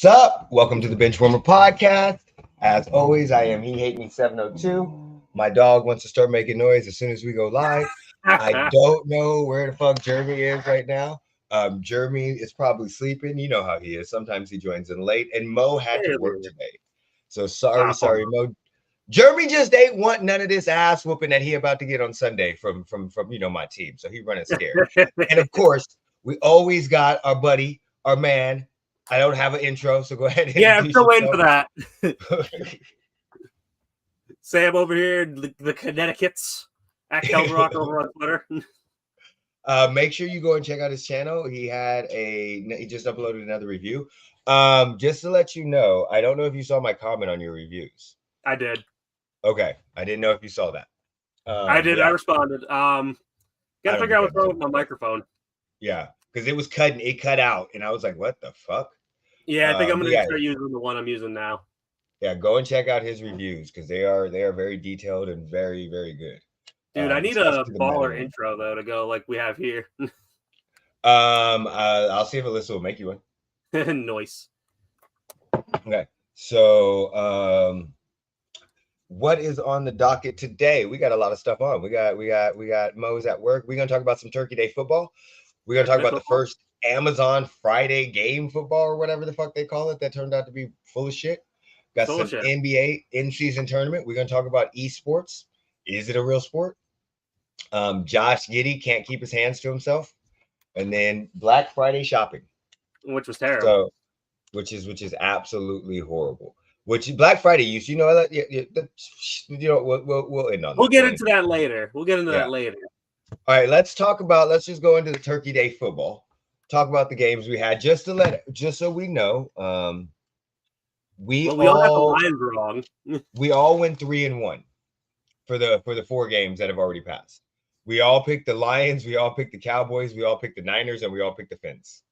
What's up? Welcome to the Benchwarmer Podcast. As always, I am He Hate Me 702. My dog wants to start making noise as soon as we go live. I don't know where the fuck Jeremy is right now. Jeremy is probably sleeping. You know how he is. Sometimes he joins in late. And Mo had to work today. So sorry, Mo. Jeremy just ain't want none of this ass whooping that he about to get on Sunday from my team. So he running scared. And of course, we always got our buddy, our man. I don't have an intro, so go ahead. I'm still waiting for that. Sam over here, the Connecticut's at Kelrock over on Twitter. Make sure you go and check out his channel. He just uploaded another review. Just to let you know, I don't know if you saw my comment on your reviews. I did. Okay, I didn't know if you saw that. I did. Yeah. I responded. Gotta figure out what's wrong with my microphone. Yeah, because it cut out, and I was like, "What the fuck?" Yeah, I think I'm gonna start using the one I'm using now. Yeah, go and check out his reviews because they are very detailed and very, very good. Dude, I need a baller intro though to go like we have here. I'll see if Alyssa will make you one. Nice. Okay, so what is on the docket today? We got a lot of stuff on. We got Mo's at work. We're gonna talk about some Turkey Day football. We're gonna talk about the first Amazon Friday game football or whatever the fuck they call it that turned out to be full of shit. Got some NBA in-season tournament. We're gonna talk about esports. Is it a real sport? Josh Giddy can't keep his hands to himself, and then Black Friday shopping, which was terrible. So, which is absolutely horrible. Which Black Friday use, we'll end on. We'll get into that later. That later. All right, let's just go into the Turkey Day football. Talk about the games we had, just so we know. We all got the lines wrong. We all went 3-1 for the 4 games that have already passed. We all picked the Lions, we all picked the Cowboys, we all picked the Niners, and we all picked the Fins.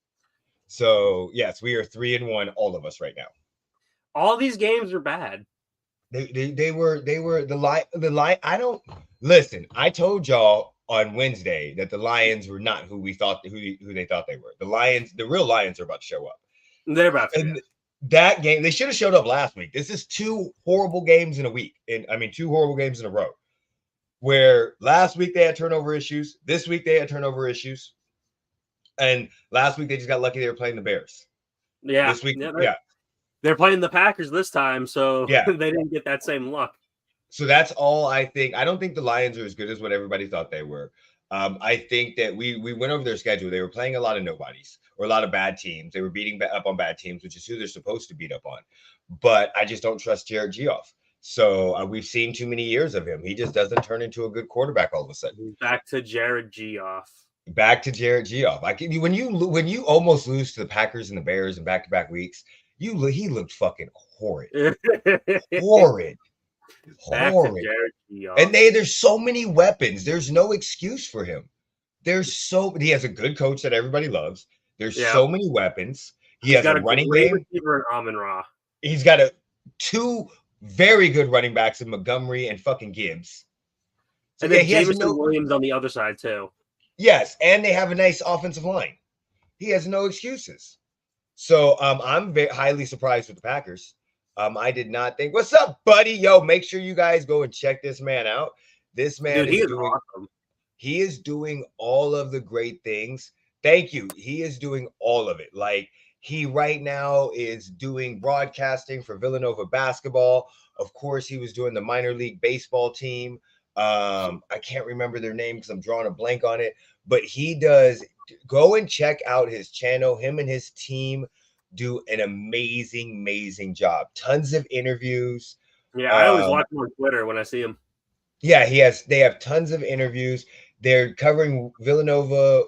So yes, we are 3-1, all of us right now. All these games are bad. They were the line. I don't listen. I told y'all on Wednesday that the Lions were not who they thought they were. The Lions, the real Lions, are about to show up. They're about to. And that game, they should have showed up last week. This is 2 horrible games in a week, and 2 horrible games in a row. Where last week they had turnover issues, this week they had turnover issues, and last week they just got lucky they were playing the Bears. Yeah, this week, they're playing the Packers this time, so they didn't get that same luck. So that's all I think. I don't think the Lions are as good as what everybody thought they were. I think that we went over their schedule. They were playing a lot of nobodies or a lot of bad teams. They were beating up on bad teams, which is who they're supposed to beat up on. But I just don't trust Jared Goff. So we've seen too many years of him. He just doesn't turn into a good quarterback all of a sudden. Back to Jared Goff. When you almost lose to the Packers and the Bears in back-to-back weeks, he looked fucking horrid. Horrid. And there's so many weapons. There's no excuse for him. He has a good coach that everybody loves. There's so many weapons. He's has got a running game. He's got 2 very good running backs in Montgomery and fucking Gibbs. So and then Jameson Williams on the other side too. Yes, and they have a nice offensive line. He has no excuses. So I'm very highly surprised with the Packers. I did not think. What's up, buddy? Yo, make sure you guys go and check this man out. This man is doing awesome. He is doing all of the great things. Thank you. He is doing all of it. Like he right now is doing broadcasting for Villanova basketball. Of course, he was doing the minor league baseball team. I can't remember their name because I'm drawing a blank on it. But he does. Go and check out his channel. Him and his team do an amazing job. Tons of interviews. Yeah, I always watch him on Twitter when I see him. Yeah, they have tons of interviews. They're covering Villanova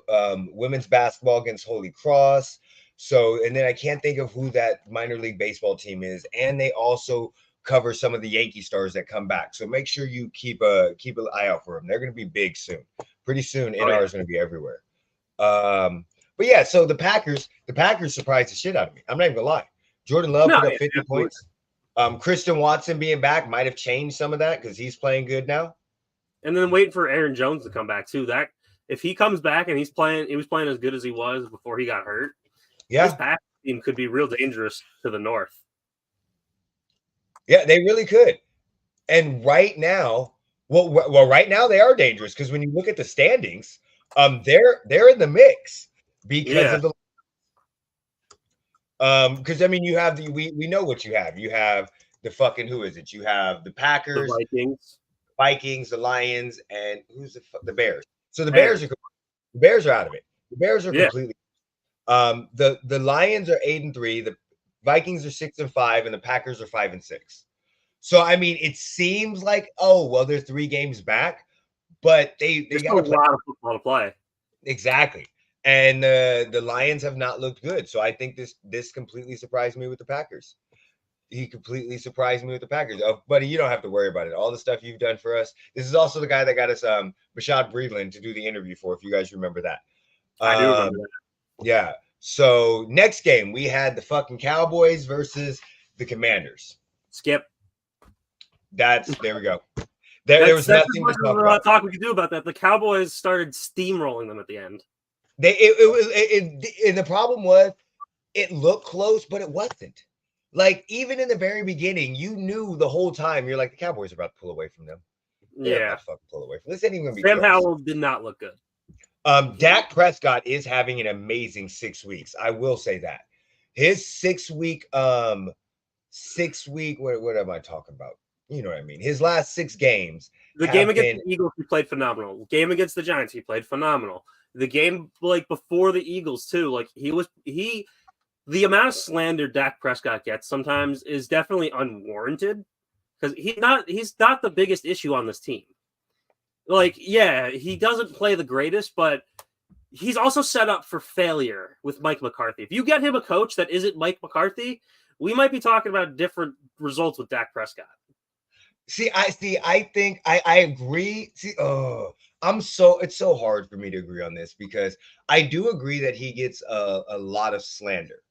women's basketball against Holy Cross. So, and then I can't think of who that minor league baseball team is. And they also cover some of the Yankee stars that come back. So make sure you keep an eye out for them. They're going to be big soon. Pretty soon, NR is going to be everywhere. But yeah, so the Packers surprised the shit out of me. I'm not even gonna lie. Jordan Love put up 50 points. Christian Watson being back might have changed some of that because he's playing good now. And then waiting for Aaron Jones to come back too. That if he comes back and he was playing as good as he was before he got hurt. Yeah, this Packers team could be real dangerous to the north. Yeah, they really could. And right now, right now they are dangerous because when you look at the standings, they're in the mix because of the because I mean you have we know what you have. You have the fucking who is it? You have the Packers, the Vikings, the Lions, and who's the Bears. So the Bears are out of it. The Bears are completely. The Lions are 8-3. The Vikings are 6-5, and the Packers are 5-6. So I mean, it seems like they're 3 games back, but they got a lot of football to play. Exactly. And the Lions have not looked good. So I think this completely surprised me with the Packers. He completely surprised me with the Packers. Oh, buddy, you don't have to worry about it. All the stuff you've done for us. This is also the guy that got us Bashad Breeland to do the interview for, if you guys remember that. I do remember that. Yeah. So next game, we had the fucking Cowboys versus the Commanders. Skip. There we go. There was nothing to talk about. Talk we could do about that. The Cowboys started steamrolling them at the end. And the problem was it looked close, but it wasn't. Like, even in the very beginning, you knew the whole time, you're like, the Cowboys are about to pull away from them. They're about to fucking pull away from them. This ain't even going to be Sam Howell did not look good. Dak Prescott is having an amazing 6 weeks. I will say that. His 6 week, what am I talking about? You know what I mean? His last 6 games. The game against the Eagles, he played phenomenal. The game against the Giants, he played phenomenal. The game before the Eagles too, the amount of slander Dak Prescott gets sometimes is definitely unwarranted because he's not the biggest issue on this team. He doesn't play the greatest, but he's also set up for failure with Mike McCarthy. If you get him a coach that isn't Mike McCarthy, we might be talking about different results with Dak Prescott. I think I agree. It's so hard for me to agree on this because I do agree that he gets a lot of slander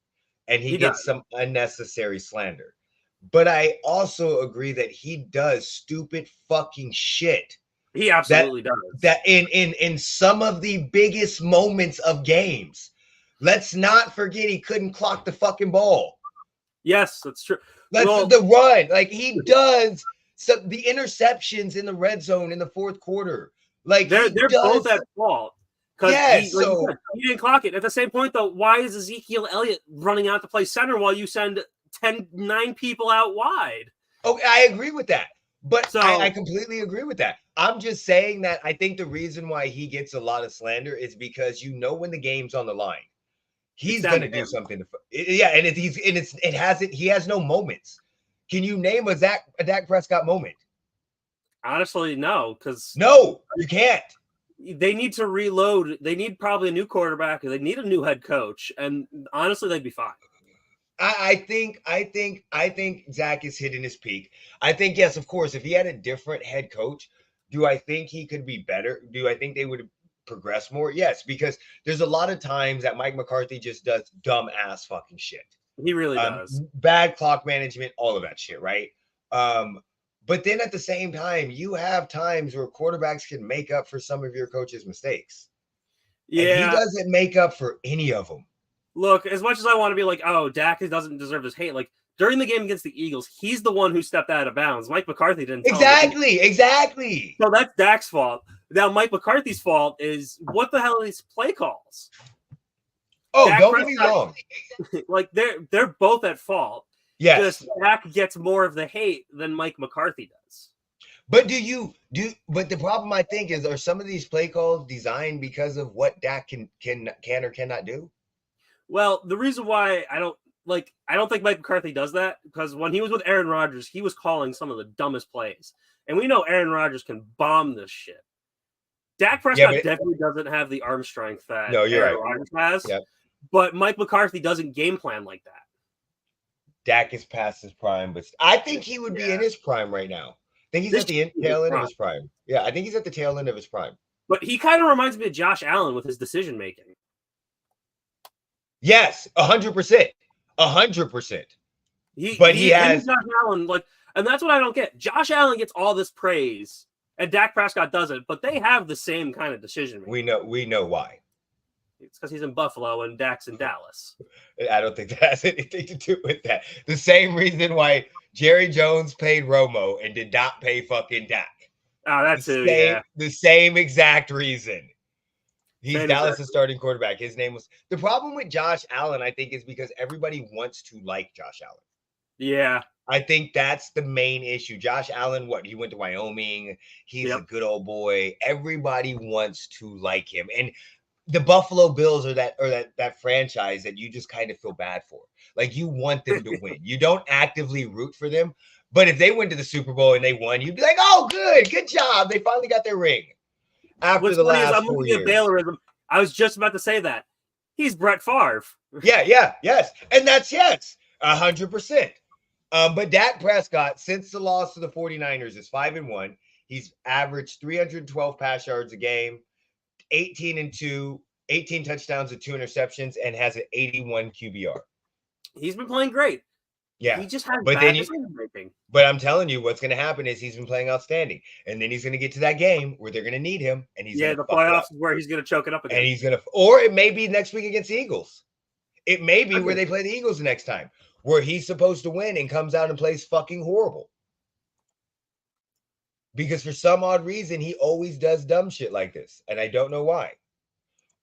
and he gets some unnecessary slander. But I also agree that he does stupid fucking shit. He absolutely does. That in some of the biggest moments of games. Let's not forget he couldn't clock the fucking ball. Yes, that's true. The run. Like he does. So the interceptions in the red zone in the fourth quarter, they're both at fault. Yes, he didn't clock it. At the same point, though, why is Ezekiel Elliott running out to play center while you send 9 people out wide? Oh, I agree with that. But I completely agree with that. I'm just saying that I think the reason why he gets a lot of slander is because when the game's on the line, he's going to do something. He has no moments. Can you name a Dak Prescott moment? Honestly, no, because no, you can't. They need to reload. They need probably a new quarterback. They need a new head coach, and honestly, they'd be fine. I think Zach is hitting his peak. I think, yes, of course, if he had a different head coach, do I think he could be better? Do I think they would progress more? Yes, because there's a lot of times that Mike McCarthy just does dumb ass fucking shit. He really does. Bad clock management, all of that shit, right? But then at the same time, you have times where quarterbacks can make up for some of your coach's mistakes. Yeah. And he doesn't make up for any of them. Look, as much as I want to be like, oh, Dak doesn't deserve this hate, like during the game against the Eagles, he's the one who stepped out of bounds. Mike McCarthy didn't. Exactly. So that's Dak's fault. Now, Mike McCarthy's fault is what the hell are these play calls? Oh, don't get me wrong. Like they're both at fault. Yes. Just Dak gets more of the hate than Mike McCarthy does. But but the problem I think is, are some of these play calls designed because of what Dak can or cannot do? Well, the reason why I don't think Mike McCarthy does that, because when he was with Aaron Rodgers, he was calling some of the dumbest plays. And we know Aaron Rodgers can bomb this shit. Dak Prescott definitely doesn't have the arm strength that Aaron Rodgers has. Yep. But Mike McCarthy doesn't game plan like that. Dak is past his prime, but I think he would be in his prime right now. I think he's at the tail end of his prime. Yeah, I think he's at the tail end of his prime. But he kind of reminds me of Josh Allen with his decision making. Yes, 100%. 100%. He has Josh Allen, and that's what I don't get. Josh Allen gets all this praise, and Dak Prescott doesn't, but they have the same kind of decision making. We know why. It's because he's in Buffalo and Dak's in Dallas. I don't think that has anything to do with that. The same reason why Jerry Jones paid Romo and did not pay fucking Dak. Oh, that too, yeah. The same exact reason. He's Same Dallas' starting quarterback. His name was the problem with Josh Allen, I think, is because everybody wants to like Josh Allen. Yeah. I think that's the main issue. Josh Allen, he went to Wyoming. He's a good old boy. Everybody wants to like him. And the Buffalo Bills are that franchise that you just kind of feel bad for. Like you want them to win. You don't actively root for them. But if they went to the Super Bowl and they won, you'd be like, oh, good job. They finally got their ring. After the last 4 years. Baylorism. I was just about to say that. He's Brett Favre. Yes. And that's 100%. But Dak Prescott, since the loss to the 49ers, is 5-1. He's averaged 312 pass yards a game, 18 touchdowns and 2 interceptions, and has an 81 QBR. He's been playing great. Yeah. He just has bad decision-making. But I'm telling you, what's going to happen is he's been playing outstanding. And then he's going to get to that game where they're going to need him. And he's the playoffs is where he's going to choke it up again. And he's going to, or it may be next week against the Eagles. It may be where they play the Eagles the next time, where he's supposed to win and comes out and plays fucking horrible. Because for some odd reason, he always does dumb shit like this. And I don't know why.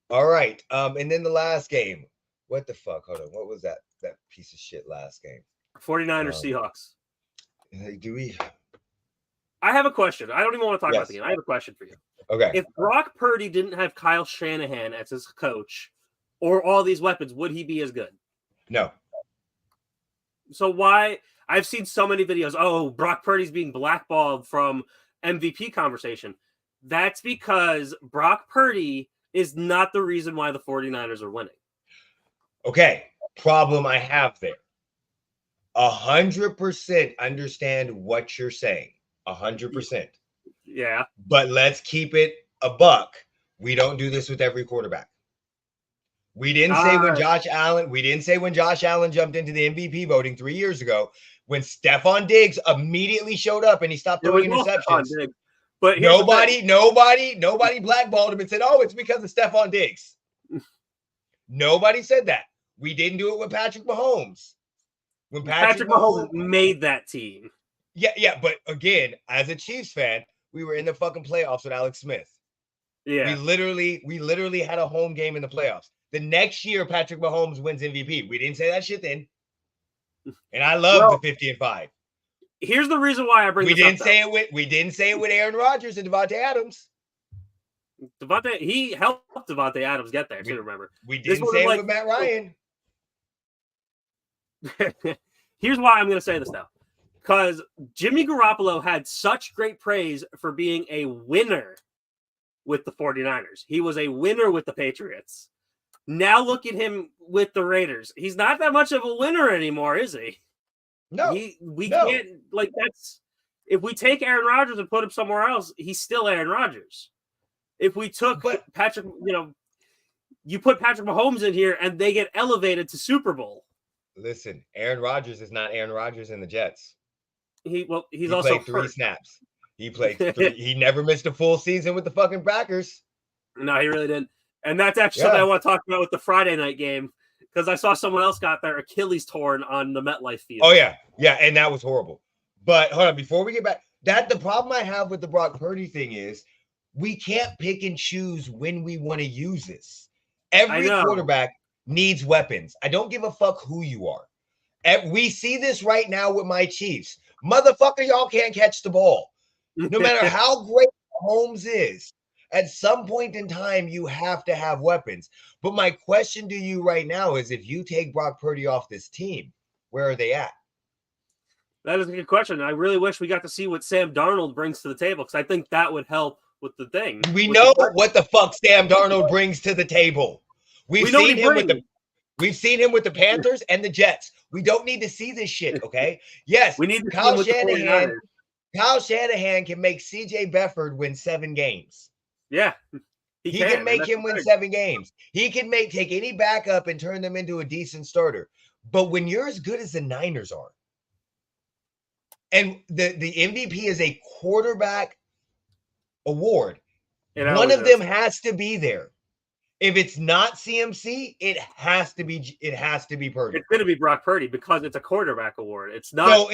All right. And then the last game. What the fuck? Hold on. What was that piece of shit last game? 49ers Seahawks. I have a question. I don't even want to talk about the game. I have a question for you. Okay. If Brock Purdy didn't have Kyle Shanahan as his coach or all these weapons, would he be as good? No. So why? I've seen so many videos. Oh, Brock Purdy's being blackballed from MVP conversation. That's because Brock Purdy is not the reason why the 49ers are winning. Okay. Problem I have there. 100% understand what you're saying. 100%. Yeah. But let's keep it a buck. We don't do this with every quarterback. We didn't say when Josh Allen jumped into the MVP voting 3 years ago, when Stephon Diggs immediately showed up and he stopped throwing interceptions. But nobody blackballed him and said, "Oh, it's because of Stephon Diggs." Nobody said that. We didn't do it with Patrick Mahomes. When Patrick Mahomes made that team. Yeah, but again, as a Chiefs fan, we were in the fucking playoffs with Alex Smith. Yeah. We literally had a home game in the playoffs. The next year, Patrick Mahomes wins MVP. We didn't say that shit then. And I love the 50-5. Here's the reason why I bring we this didn't up. We didn't say it with Aaron Rodgers and Devontae Adams. He helped Devontae Adams get there, too, remember. We didn't say it with Matt Ryan. Here's why I'm going to say this now. Because Jimmy Garoppolo had such great praise for being a winner with the 49ers. He was a winner with the Patriots. Now look at him with the Raiders. He's not that much of a winner anymore, is he? No. Can't, like, that's, if we take Aaron Rodgers and put him somewhere else, he's still Aaron Rodgers. If we took Patrick, you put Patrick Mahomes in here and they get elevated to Super Bowl. Listen, Aaron Rodgers is not Aaron Rodgers in the Jets. He's he also played 3 snaps. He played 3. He never missed a full season with the fucking Packers. No, he really didn't. And that's actually something I want to talk about with the Friday night game, because I saw someone else got their Achilles torn on the MetLife field. Oh, yeah. Yeah, and that was horrible. But hold on, before we get back, the problem I have with the Brock Purdy thing is we can't pick and choose when we want to use this. Every quarterback needs weapons. I don't give a fuck who you are. We see this right now with my Chiefs. Motherfucker, y'all can't catch the ball. No matter how great Mahomes is, at some point in time, you have to have weapons. But my question to you right now is, if you take Brock Purdy off this team, where are they at? That is a good question. I really wish we got to see what Sam Darnold brings to the table, because I think that would help with the thing. We know what the fuck Sam Darnold brings to the table. We've seen him with the Panthers and the Jets. We don't need to see this shit, okay? Yes, we need to Kyle Shanahan. Kyle Shanahan can make CJ Beathard win 7 games. Yeah. He can make him win 7 games. He can take any backup and turn them into a decent starter. But when you're as good as the Niners are, and the MVP is a quarterback award, one of them has to be there. If it's not CMC, it has to be Purdy. It's going to be Brock Purdy because it's a quarterback award. It's not. So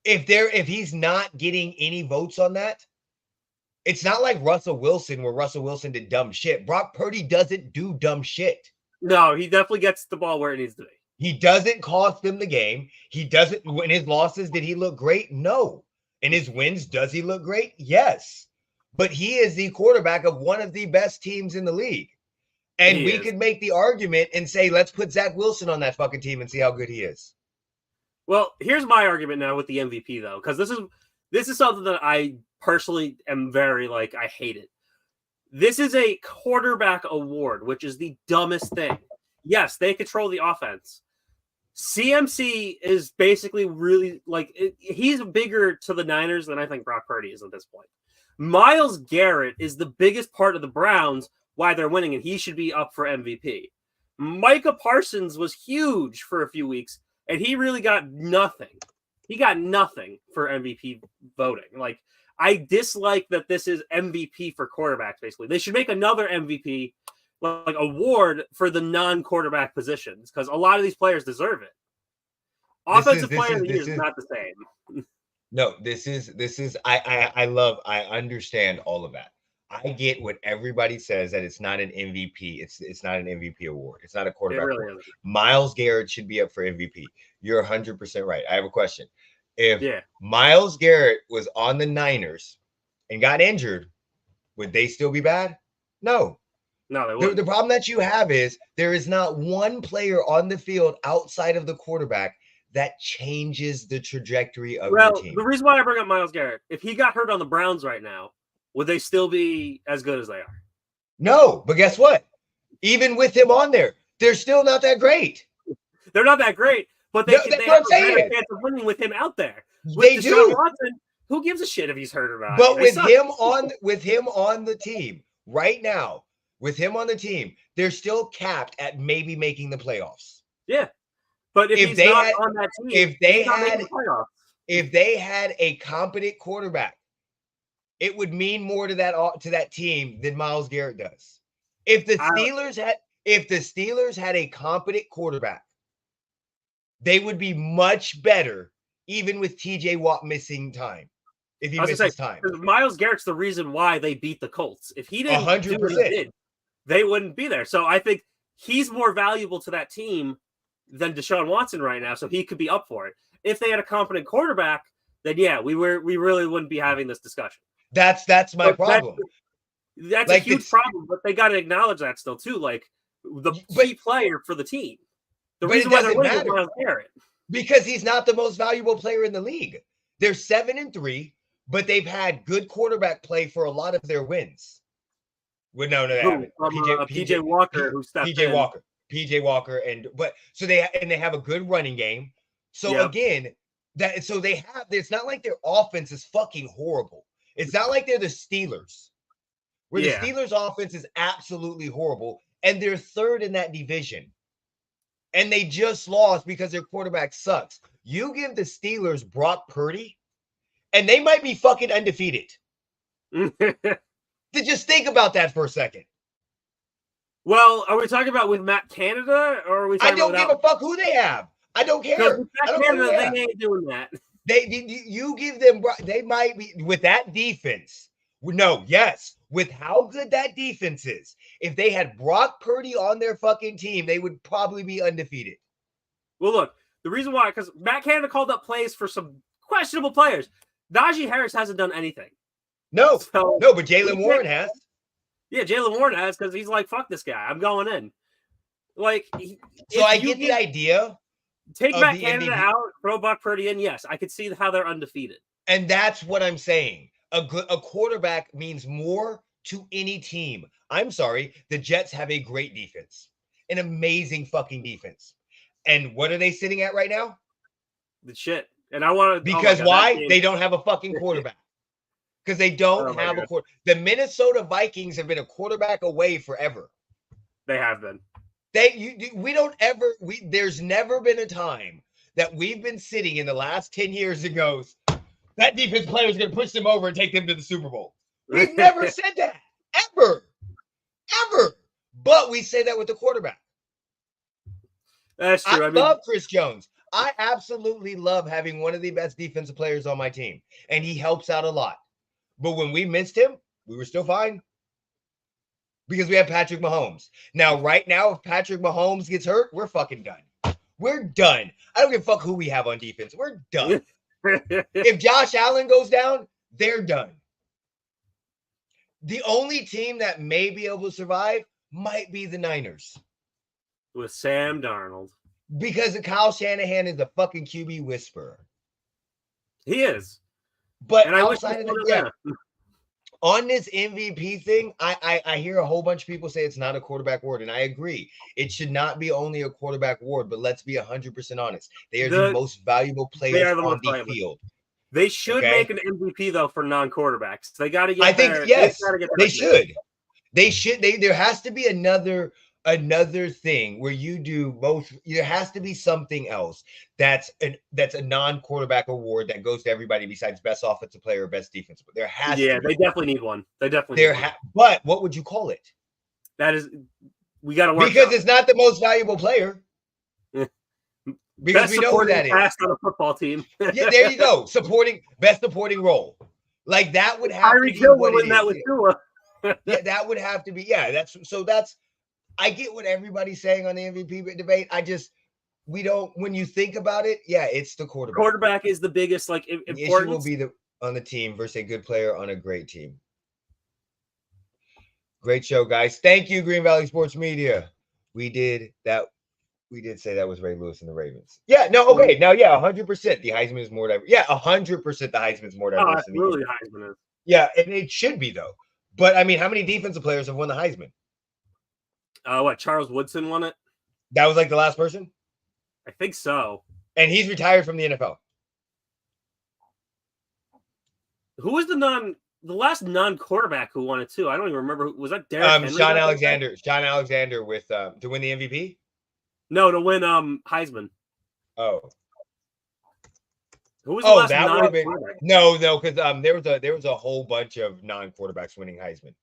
if he's not getting any votes on that, it's not like Russell Wilson, where Russell Wilson did dumb shit. Brock Purdy doesn't do dumb shit. No, he definitely gets the ball where it needs to be. He doesn't cost them the game. He doesn't. In his losses, did he look great? No. In his wins, does he look great? Yes. But he is the quarterback of one of the best teams in the league. And we could make the argument and say, let's put Zach Wilson on that fucking team and see how good he is. Well, here's my argument now with the MVP, though, because this is something that I personally am very, like, I hate it. This is a quarterback award, which is the dumbest thing. Yes, they control the offense. CMC is basically really, like, he's bigger to the Niners than I think Brock Purdy is at this point. Myles Garrett is the biggest part of the Browns why they're winning, and he should be up for MVP. Micah Parsons was huge for a few weeks, and he really got nothing. He got nothing for MVP voting. Like, I dislike that this is MVP for quarterbacks, basically. They should make another MVP like award for the non-quarterback positions, because a lot of these players deserve it. Offensive player of the year is not the same. No, this is I understand all of that. I get what everybody says, that it's not an MVP. It's not an MVP award. It's not a quarterback award. Myles Garrett should be up for MVP. You're 100% right. I have a question. If Myles Garrett was on the Niners and got injured, would they still be bad? No. No, they wouldn't. The problem that you have is there is not one player on the field outside of the quarterback that changes the trajectory of your team. The reason why I bring up Myles Garrett, if he got hurt on the Browns right now, would they still be as good as they are? No, but guess what? Even with him on there, they're still not that great. They're not that great, but they have a better chance of winning with him out there. They do. Watson, who gives a shit if he's hurt or not? But with him on the team right now, with him on the team, they're still capped at maybe making the playoffs. Yeah. But if he's not on that team, if they had a competent quarterback, it would mean more to that team than Myles Garrett does. If the Steelers had a competent quarterback, they would be much better, even with TJ Watt missing time. If he misses time, Myles Garrett's the reason why they beat the Colts. If he didn't 100%. do what he did, they wouldn't be there. So I think he's more valuable to that team than Deshaun Watson right now, so he could be up for it. If they had a competent quarterback, then we really wouldn't be having this discussion. That's my problem. That's like a huge problem, but they got to acknowledge that still too. Like the key player for the team. The reason why they're winning is Myles Garrett, because he's not the most valuable player in the league. They're 7-3, but they've had good quarterback play for a lot of their wins. Well, no, they haven't. PJ Walker, who stepped in. PJ Walker, so they have a good running game. So again, it's not like their offense is fucking horrible. It's not like they're the Steelers, where the Steelers' offense is absolutely horrible, and they're third in that division. And they just lost because their quarterback sucks. You give the Steelers Brock Purdy, and they might be fucking undefeated. Just think about that for a second. Well, are we talking about with Matt Canada, or are we talking about? I don't give a fuck who they have. I don't care. With Matt Canada, they ain't doing that. You give them. They might be with that defense. No, yes, with how good that defense is. If they had Brock Purdy on their fucking team, they would probably be undefeated. Well, look, the reason why, because Matt Canada called up plays for some questionable players. Najee Harris hasn't done anything. No, but Jaylen Warren has. Yeah, Jaylen Warren has, because he's like, fuck this guy. I'm going in. Like, so I get the idea. Take Matt Canada out, throw Brock Purdy in. Yes, I could see how they're undefeated. And that's what I'm saying. A quarterback means more to any team. I'm sorry, the Jets have a great defense, an amazing fucking defense. And what are they sitting at right now? The shit. And I want to because why? They don't have a fucking quarterback. Because they don't have a quarterback. The Minnesota Vikings have been a quarterback away forever. They have been. There's never been a time that we've been sitting in the last 10 years and goes, that defense player is going to push them over and take them to the Super Bowl. We've never said that. Ever. But we say that with the quarterback. That's true. I love Chris Jones. I absolutely love having one of the best defensive players on my team, and he helps out a lot. But when we missed him, we were still fine because we have Patrick Mahomes. Now, right now, if Patrick Mahomes gets hurt, we're fucking done. We're done. I don't give a fuck who we have on defense. We're done. If Josh Allen goes down, they're done. The only team that may be able to survive might be the Niners. With Sam Darnold. Because Kyle Shanahan is a fucking QB whisperer. He is. But and I outside of that, on this MVP thing, I hear a whole bunch of people say it's not a quarterback award, and I agree. It should not be only a quarterback award, but let's be 100% honest. They are the most valuable players on the field. They should make an MVP, though, for non-quarterbacks. They got to get I think, yes, they should. They should. There has to be another thing where you do both. There has to be something else that's a non-quarterback award that goes to everybody besides best offensive player or best defensive. There has to be. They definitely need one. They definitely need one. But what would you call it? That is, we got to work because it's not the most valuable player. Because best we know who that is. On a football team. Yeah, there you go. Best supporting role. Like that would have to be what it is. That with Tua. Yeah, that would have to be. Yeah, that's. I get what everybody's saying on the MVP debate. We don't. When you think about it, yeah, it's the quarterback. Quarterback is the biggest importance. The issue will be on the team versus a good player on a great team. Great show, guys. Thank you, Green Valley Sports Media. We did that. We did say that was Ray Lewis and the Ravens. Yeah, no, okay. Now, yeah, 100%. The Heisman is more diverse. Yeah, 100% the Heisman is more diverse. Absolutely, the Heisman is. Yeah, and it should be, though. But, I mean, how many defensive players have won the Heisman? Charles Woodson won it? That was like the last person? I think so. And he's retired from the NFL. Who was the last non-quarterback who won it, too? I don't even remember. Was that Derrick Henry? Sean Alexander. Sean Alexander with to win the MVP? No, to win Heisman. Oh. Who was the last that would have been no, because there was a whole bunch of non-quarterbacks winning Heisman.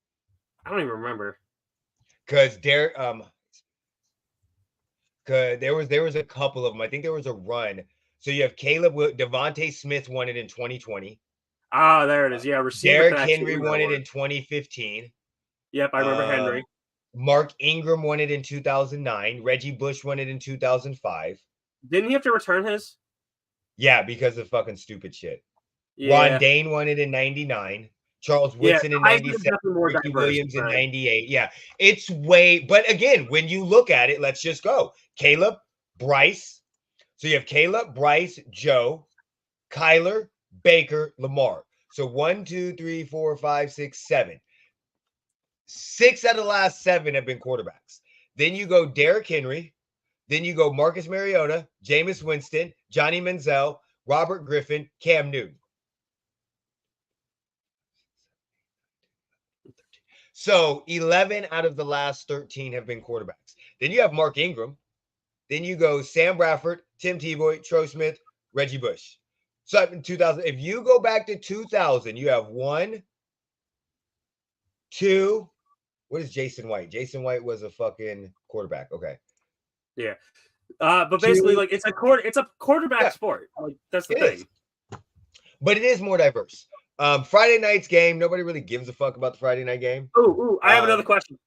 I don't even remember. Because there was a couple of them. I think there was a run. So you have Devontae Smith won it in 2020. Ah, there it is. Yeah, Derrick Henry won it in 2015. Yep, I remember Henry. Mark Ingram won it in 2009. Reggie Bush won it in 2005. Didn't he have to return his? Yeah, because of fucking stupid shit. Yeah. Ron Dane won it in 99. Charles Woodson in 97. Ricky Williams in 98. Yeah, it's but again, when you look at it, let's just go. Caleb, Bryce. So you have Caleb, Bryce, Joe, Kyler, Baker, Lamar. So 1, 2, 3, 4, 5, 6, 7. 6 out of the last 7 have been quarterbacks. Then you go Derrick Henry. Then you go Marcus Mariota, Jameis Winston, Johnny Manziel, Robert Griffin, Cam Newton. So 11 out of the last 13 have been quarterbacks. Then you have Mark Ingram. Then you go Sam Bradford, Tim Tebow, Troy Smith, Reggie Bush. So in 2000, if you go back to 2000, you have 1, 2. What is Jason White? Jason White was a fucking quarterback. Okay. Yeah. But basically, it's a quarterback sport. Like that's the thing. But it is more diverse. Friday night's game. Nobody really gives a fuck about the Friday night game. Ooh, I have another question.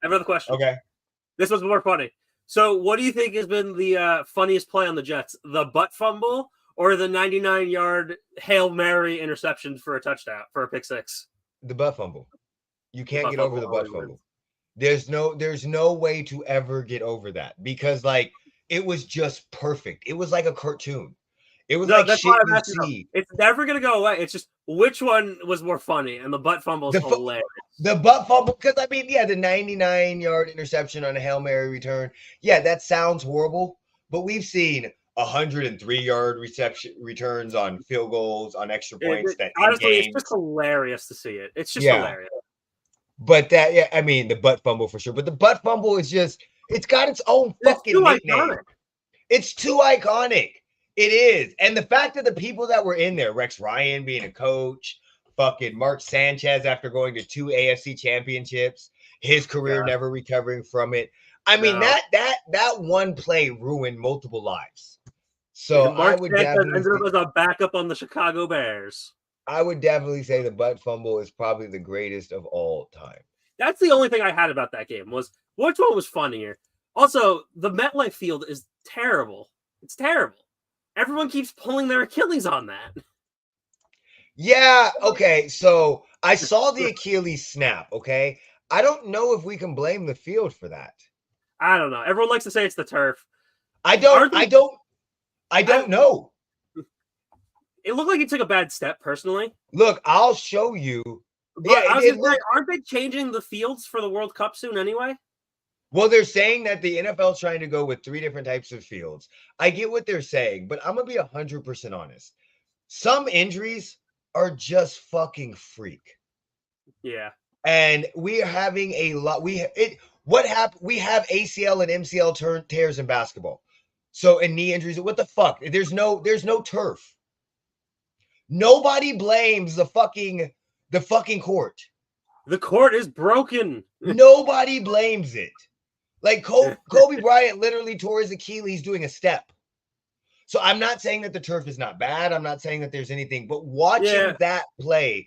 Okay. This was more funny. So, what do you think has been the funniest play on the Jets? The butt fumble or the 99-yard Hail Mary interception for a touchdown, for a pick six? The butt fumble. You can't get over the butt fumble. There's no way to ever get over that because it was just perfect. It was like a cartoon. It was like shit you see. It's never gonna go away. It's just which one was more funny, and the butt fumble is hilarious. The butt fumble, because the 99-yard interception on a Hail Mary return. Yeah, that sounds horrible, but we've seen 103-yard returns on field goals, on extra points. Honestly, it's just hilarious to see it. It's just hilarious. But the butt fumble for sure. But the butt fumble is it's got its own fucking nickname. Iconic. It's too iconic. It is. And the fact that the people that were in there, Rex Ryan being a coach, fucking Mark Sanchez after going to 2 AFC championships, his career never recovering from it. I mean, that one play ruined multiple lives. So Mark Sanchez ended up as a backup on the Chicago Bears. I would definitely say the butt fumble is probably the greatest of all time. That's the only thing I had about that game was which one was funnier. Also, the MetLife field is terrible. It's terrible. Everyone keeps pulling their Achilles on that. Yeah, okay. So I saw the Achilles snap, okay? I don't know if we can blame the field for that. I don't know. Everyone likes to say it's the turf. I don't know. It looked like he took a bad step, personally. Look, I'll show you. But aren't they changing the fields for the World Cup soon anyway? Well, they're saying that the NFL is trying to go with 3 different types of fields. I get what they're saying, but I'm going to be 100% honest. Some injuries are just fucking freak. Yeah. And we are having a lot. We have ACL and MCL tears in basketball. So, and knee injuries. What the fuck? There's no turf. Nobody blames the fucking court. The court is broken. Nobody blames it. Like Kobe Bryant literally tore his Achilles doing a step. So I'm not saying that the turf is not bad. I'm not saying that there's anything, but watching that play,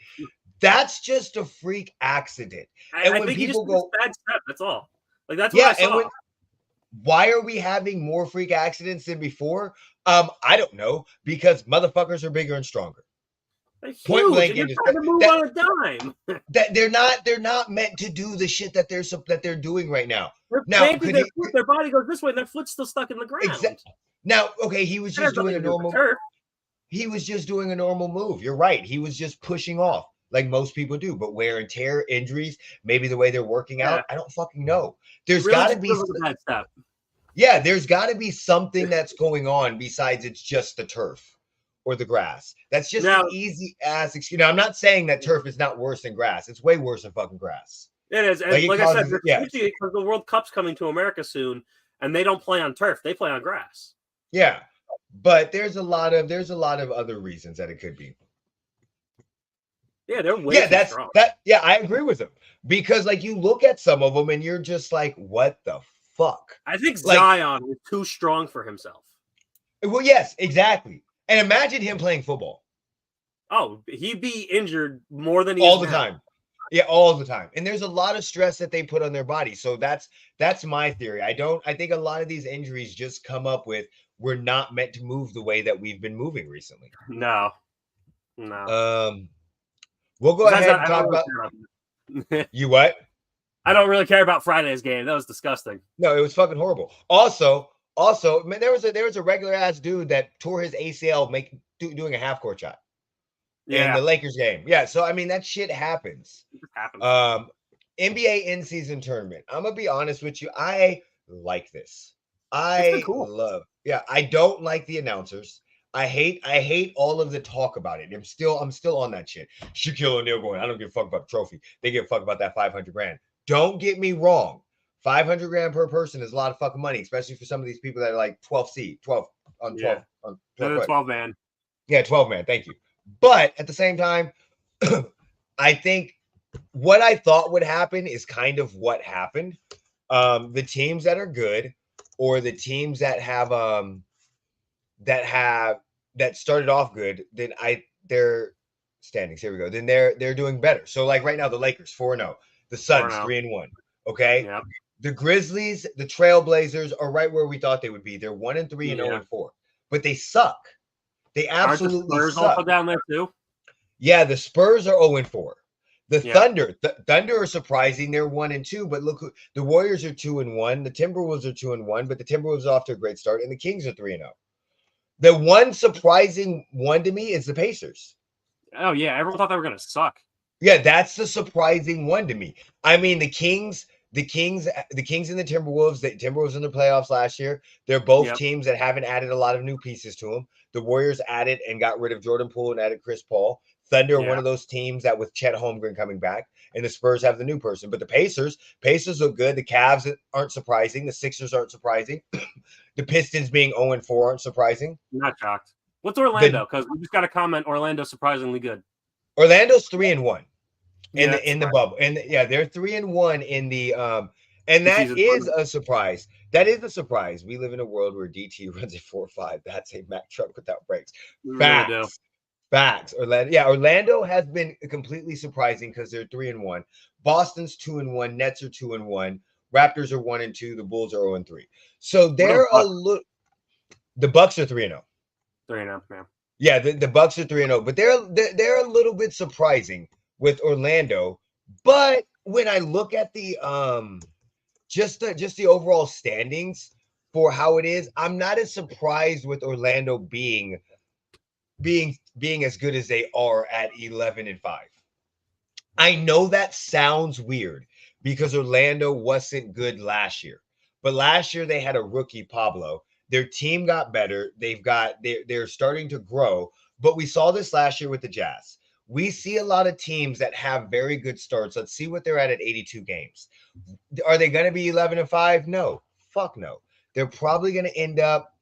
that's just a freak accident. And I when think people he just go, bad step, that's all. Like that's what I saw. And why are we having more freak accidents than before? I don't know, because motherfuckers are bigger and stronger. Point blank, you're trying to move on a dime. That they're not meant to do the shit that they're doing right now. Their body goes this way, and their foot's still stuck in the ground. Exactly. Now, okay, he was just doing a normal. He was just doing a normal move. You're right. He was just pushing off like most people do. But wear and tear injuries, maybe the way they're working out, I don't fucking know. There's got to be. Yeah, there's got to be something that's going on besides it's just the turf or the grass. That's just an easy ass excuse. Now, I'm not saying that turf is not worse than grass. It's way worse than fucking grass. It is. And like I said, because the World Cup's coming to America soon, and they don't play on turf. They play on grass. Yeah. But there's a lot of other reasons that it could be. Yeah, they're way too strong. Yeah, I agree with him. Because like you look at some of them and you're just like, what the fuck? I think Zion is too strong for himself. Well, yes, exactly. And imagine him playing football. Oh, he'd be injured more than all the time. Yeah, all the time. And there's a lot of stress that they put on their body. So that's my theory. I think a lot of these injuries just come up with we're not meant to move the way that we've been moving recently. No. We'll go ahead and talk about you what? I don't really care about Friday's game. That was disgusting. No, it was fucking horrible. Also, man, there was a regular ass dude that tore his ACL doing a half court shot. In the Lakers game. Yeah, so I mean that shit happens. It happens. NBA in-season tournament. I'm gonna be honest with you. I like this. I don't like the announcers. I hate all of the talk about it. I'm still on that shit. Shaquille O'Neal going, I don't give a fuck about the trophy. They give a fuck about that $500,000. Don't get me wrong. $500,000 per person is a lot of fucking money, especially for some of these people that are like 12 man. Yeah, 12 man. Thank you. But at the same time, I think what I thought would happen is kind of what happened. The teams that are good, or the teams that have that started off good, then their standings. Here we go. Then they're doing better. So like right now, the Lakers 4-0, the Suns 3-1. Okay. Yep. The Grizzlies, the Trailblazers are right where we thought they would be. They're 1-3 and 0-4, but they suck. They absolutely Aren't the Spurs suck. Also down there too? Yeah, the Spurs are 0-4. The Thunder are surprising. They're 1-2, but look, the Warriors are 2-1. The Timberwolves are 2-1, but the Timberwolves are off to a great start, and the Kings are 3-0. The one surprising one to me is the Pacers. Oh yeah, everyone thought they were gonna suck. Yeah, that's the surprising one to me. I mean, the Kings and the Timberwolves. The Timberwolves in the playoffs last year. They're both teams that haven't added a lot of new pieces to them. The Warriors added and got rid of Jordan Poole and added Chris Paul. Thunder are one of those teams that with Chet Holmgren coming back, and the Spurs have the new person. But the Pacers look good. The Cavs aren't surprising. The Sixers aren't surprising. The Pistons being 0-4 aren't surprising. I'm not shocked. What's Orlando? Because we just got a comment. Orlando's surprisingly good. Orlando's 3-1. in the bubble. And yeah, they're 3-1 in the and The that season's is fun. a surprise. That is a surprise. We live in a world where DT runs a 4-5. That's a Mack truck without brakes. We really do. Facts. Orlando has been completely surprising because they're 3-1. Boston's 2-1. Nets are 2-1. Raptors are 1-2. The Bulls are 0-3. So What are they're the a Bucks? little. The Bucks are 3-0. 3-0, man. Yeah, the Bucks are 3-0, but they're a little bit surprising with Orlando. But when I look at the just the overall standings for how it is, I'm not as surprised with Orlando being as good as they are at 11-5. I know that sounds weird because Orlando wasn't good last year, but last year they had a rookie Pablo. Their team got better. They're starting to grow, but we saw this last year with the Jazz. We see a lot of teams that have very good starts. Let's see what they're at 82 games. Are they going to be 11-5? No, fuck no. They're probably going to end up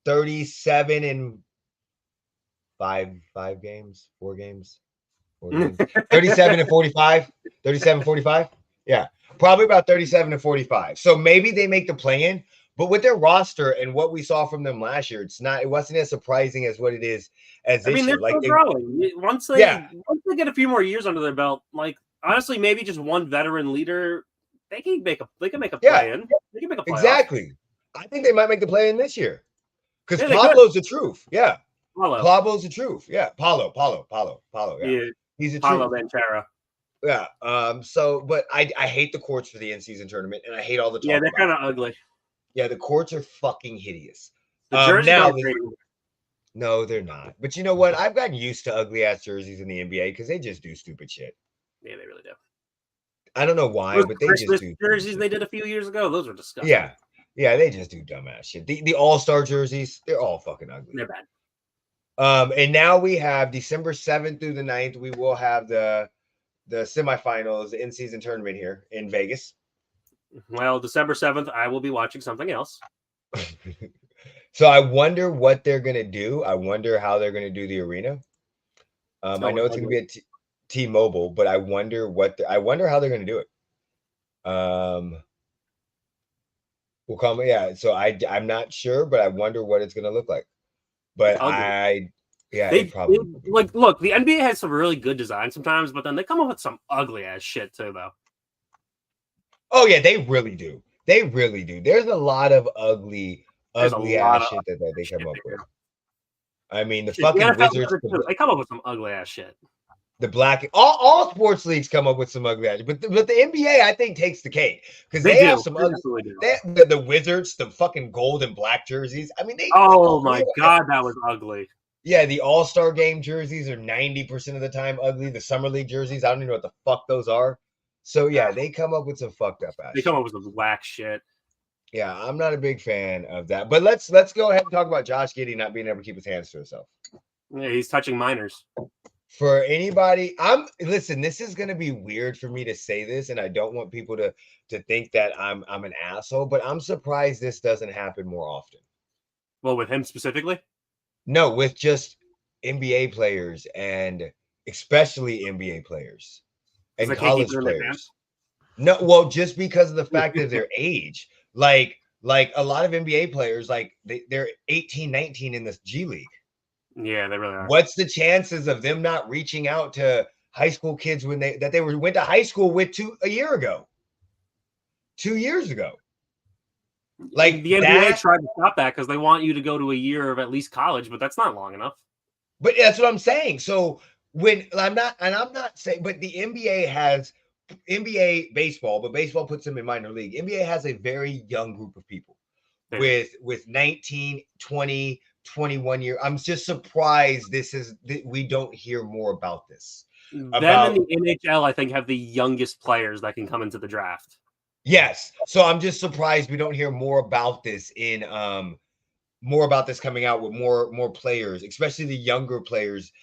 37 and five games, 4 games. 37 and 45. 37, 45. Yeah, probably about 37 and 45. So maybe they make the play-in, but with their roster and what we saw from them last year, it wasn't as surprising as what it is as this they're year. Like still growing. Once they get a few more years under their belt, like honestly, maybe just one veteran leader, they can make a play in. They can make a playoff. Exactly. I think they might make the play-in this year because Yeah, Pablo's the truth. Yeah. Paulo. The truth. Yeah. Paulo. Yeah. He's a Paulo truth. Banchero. Yeah. But I hate the courts for the in-season tournament, and I hate all the talk. Yeah, they're kind of ugly. Yeah, the courts are fucking hideous. The jerseys now, no, they're not. But you know what? I've gotten used to ugly ass jerseys in the NBA because they just do stupid shit. Yeah, they really do. I don't know why, but they Christmas just do jerseys they did a few years ago. Those were disgusting. Yeah, they just do dumbass shit. The All-Star jerseys, they're all fucking ugly. They're bad. And now we have December 7th through the 9th. We will have the semifinals, the in-season tournament here in Vegas. Well, December 7th, I will be watching something else. So I wonder what they're gonna do. I wonder how they're gonna do the arena. I know it's gonna be at T-Mobile, but I wonder how they're gonna do it. We'll come. Yeah. So I'm not sure, but I wonder what it's gonna look like. But they probably look. The NBA has some really good design sometimes, but then they come up with some ugly ass shit too, though. Oh yeah, they really do. They really do. There's a lot of ugly ass shit that they come up with. I mean, the fucking Wizards. They come up with some ugly ass shit. The black, all sports leagues come up with some ugly ass, but the NBA I think takes the cake because they have some ugly. The Wizards, the fucking gold and black jerseys. I mean, oh my god, that was ugly. Yeah, the All-Star game jerseys are 90% of the time ugly. The Summer League jerseys, I don't even know what the fuck those are. So yeah, they come up with some fucked up ass. They come up with some whack shit. Yeah, I'm not a big fan of that. But let's go ahead and talk about Josh Giddy not being able to keep his hands to himself. Yeah, he's touching minors. For anybody, listen, this is gonna be weird for me to say this, and I don't want people to think that I'm an asshole, but I'm surprised this doesn't happen more often. Well, with him specifically? No, with just NBA players and especially NBA players and college players. No, well, just because of the fact of their age. Like a lot of NBA players, like they're 18, 19 in this G League. Yeah, they really are. What's the chances of them not reaching out to high school kids when they went to high school with 2 years ago? Like the NBA tried to stop that because they want you to go to a year of at least college, but that's not long enough. But that's what I'm saying. So I'm not saying, but the NBA has NBA baseball, but baseball puts them in minor league. NBA has a very young group of people with 19, 20, 21 year. I'm just surprised we don't hear more about this. Them and the NHL, I think, have the youngest players that can come into the draft. Yes. So I'm just surprised we don't hear more about this coming out with more players, especially the younger players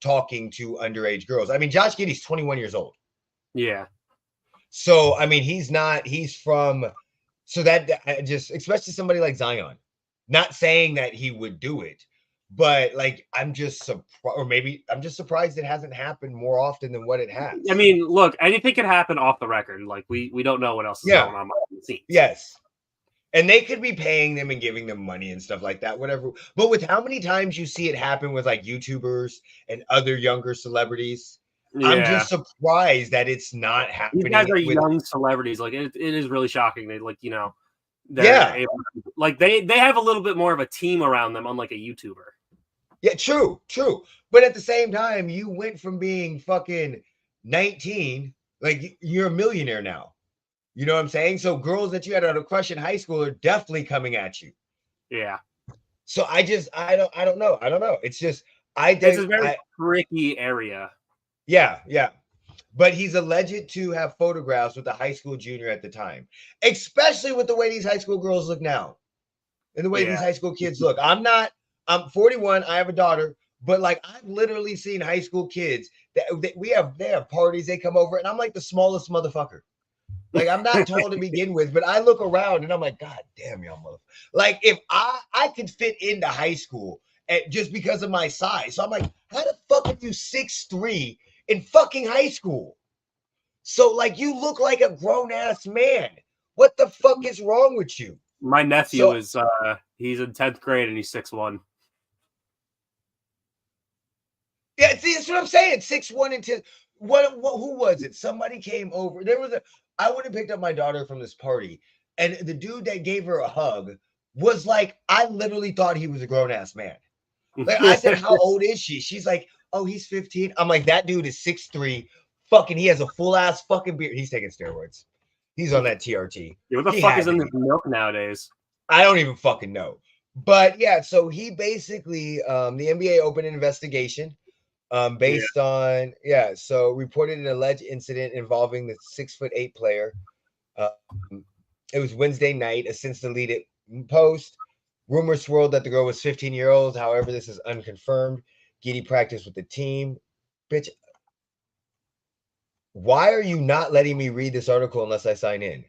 talking to underage girls. I mean, Josh Giddy's 21 years old. Yeah. So, I mean, especially somebody like Zion, not saying that he would do it, But like, I'm just surprised, or maybe I'm just surprised it hasn't happened more often than what it has. I mean, look, anything could happen off the record. Like we don't know what else is going on behind the scenes. Yes. And they could be paying them and giving them money and stuff like that, whatever. But with how many times you see it happen with like YouTubers and other younger celebrities, I'm just surprised that it's not happening. These guys are young celebrities. Like it is really shocking. They like, able to, like they have a little bit more of a team around them, unlike a YouTuber. Yeah, true. But at the same time, you went from being fucking 19, like you're a millionaire now. You know what I'm saying? So girls that you had a crush in high school are definitely coming at you. Yeah. So I don't know. It's just it's a very tricky area. Yeah. But he's alleged to have photographs with a high school junior at the time, especially with the way these high school girls look now, and the way these high school kids look. I'm 41. I have a daughter, but like I've literally seen high school kids that they have parties. They come over, and I'm like the smallest motherfucker. Like, I'm not tall to begin with, but I look around and I'm like, God damn, y'all motherfucker. Like, if I could fit into high school just because of my size. So I'm like, how the fuck are you 6'3" in fucking high school? So, like, you look like a grown-ass man. What the fuck is wrong with you? My nephew is, he's in 10th grade and he's 6'1". Yeah, see, that's what I'm saying. 6'1" and 10. Who was it? Somebody came over. I would have picked up my daughter from this party, and the dude that gave her a hug was like, I literally thought he was a grown-ass man. Like, I said, how old is she? She's like, oh, he's 15. I'm like, that dude is 6'3". Fucking, he has a full-ass fucking beard. He's taking steroids. He's on that TRT. Yeah, what the fuck is in this milk nowadays? I don't even fucking know. But, yeah, so he basically, the NBA opened an investigation based on, so reported an alleged incident involving the 6'8" player. It was Wednesday night. A since deleted post. Rumors swirled that the girl was 15 years old. However, this is unconfirmed. Giddy practiced with the team. Bitch, why are you not letting me read this article unless I sign in?